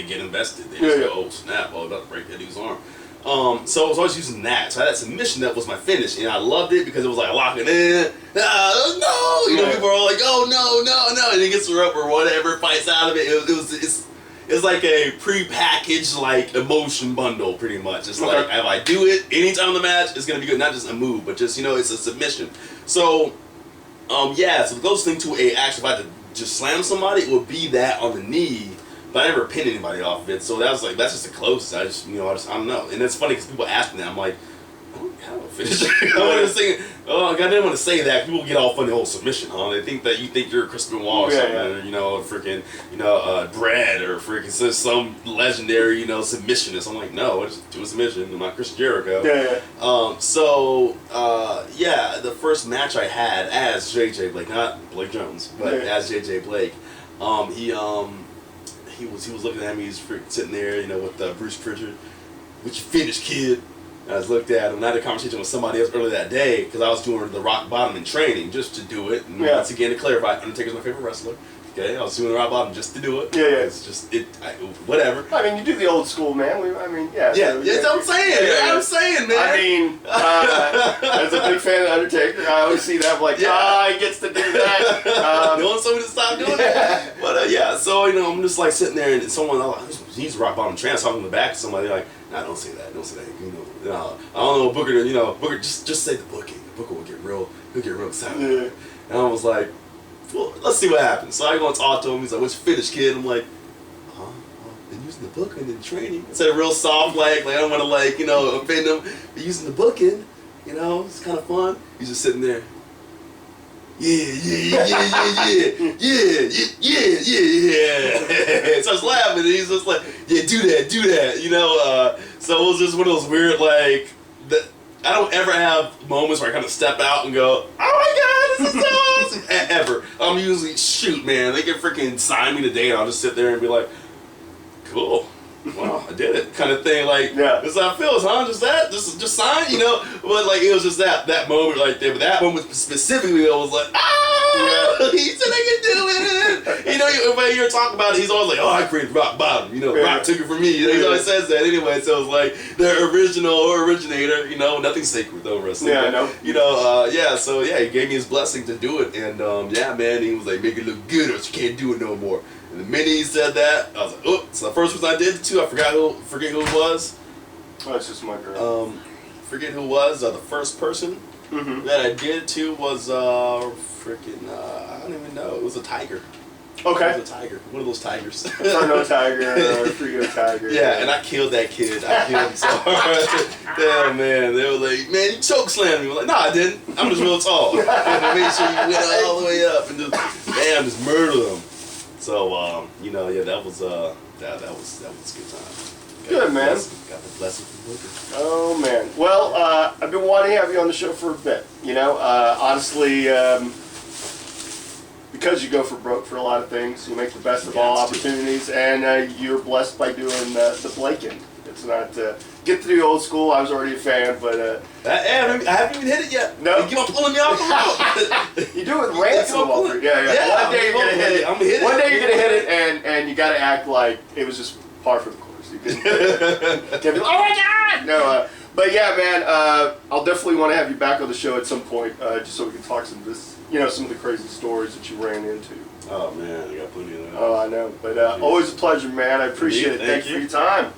get invested. They just go, oh snap, I'm about to break that dude's arm. So I was always using that. So I had that submission that was my finish, and I loved it because it was like locking in. No, people are all like, oh no, and he gets her up or whatever, fights out of it. It's like a pre-packaged like emotion bundle, pretty much. It's like if I do it anytime in the match, it's gonna be good. Not just a move, but just it's a submission. So so the closest thing to if I had to just slam somebody, it would be that on the knee. But I never pinned anybody off of it, so that's just the closest. I don't know. And it's funny because people ask me that. I'm like, I don't have a finish. I didn't want to say that. People get all funny whole submission, huh? They think that you think you're Chris Benoit or something, or freaking, Brad or freaking some legendary, submissionist. I'm like, no, I just do a submission. I'm not Chris Jericho. The first match I had as JJ Blake, not Blake Jones, but as JJ Blake, he was looking at me. He's sitting there, with Bruce Pritchard, "What you finished, kid?" And I was looked at him, and I had a conversation with somebody else earlier that day because I was doing the rock bottom in training just to do it. And once again, to clarify, Undertaker's my favorite wrestler. Okay, I was doing the rock bottom just to do it. It's just whatever. I mean, you do the old school, man. That's what I'm saying. I'm saying, man. I mean, as a big fan of Undertaker, I always see that. I'm like, he gets to do that. You want somebody to stop doing it? But so I'm just like sitting there, and someone, he's rock bottom trance, talking in the back to somebody like, nah, don't say that. Don't say that. I don't know, Booker. Just say the booking. The Booker will get real. He'll get real excited. And I was like, well, let's see what happens. So I go and talk to him. He's like, "What's your finish, kid?" I'm like, been using the booking in training. I said it real soft, like I don't want to offend him. But using the booking, it's kind of fun. He's just sitting there. Yeah. So I was laughing, and he's just like, "Yeah, do that." So it was just one of those weird I don't ever have moments where I kind of step out and go, "Oh my God, this is so awesome!" Ever. I'm usually, shoot, man, they can freaking sign me today, and I'll just sit there and be like, "Cool, wow, I did it," kind of thing. This is how it feels, huh? Just sign, But it was just that moment right there. But that moment specifically, I was like, he said I could do it. When you're talking about it, he's always like, "Oh, I created rock bottom." Rock took it from me. He always says that anyway. So it's like the original or originator. Nothing's sacred though, wrestling. Yeah, I know. So he gave me his blessing to do it, and man, he was like, "Make it look good, or you can't do it no more." And the minute he said that, I was like, "Oh!" So the first person I did it to, I forget who it was. Oh, it's just my girl. Forget who it was. The first person that I did it to was I don't even know. It was a tiger. Okay. It was a tiger. One of those tigers. Inferno tiger or Frio tiger. Yeah, and I killed that kid. I killed him so hard. Damn, man. They were like, "Man, you choke slammed me." I was like, "No, I didn't. I'm just real tall." And I made sure you went all the way up and just murdered him. So, that was a good time. Good, man. Got the blessing from Booker. Oh man. Well, I've been wanting to have you on the show for a bit. You know, honestly, because you go for broke for a lot of things, you make the best of all opportunities, and you're blessed by doing the Blaken. It's not get to the old school. I was already a fan, but I haven't even hit it yet. No. You keep on pulling me off the road. you do it ransom, Walter. Yeah. One day you're gonna hit it. I'm gonna hit it. One day you're gonna hit it, and you gotta act like it was just par for the course. You can't be like, oh my God! No, but yeah, man. I'll definitely want to have you back on the show at some point, just so we can talk some of this, some of the crazy stories that you ran into. Oh man, I got plenty of that. Oh, I know. But always a pleasure, man. I appreciate it. Thanks for your time.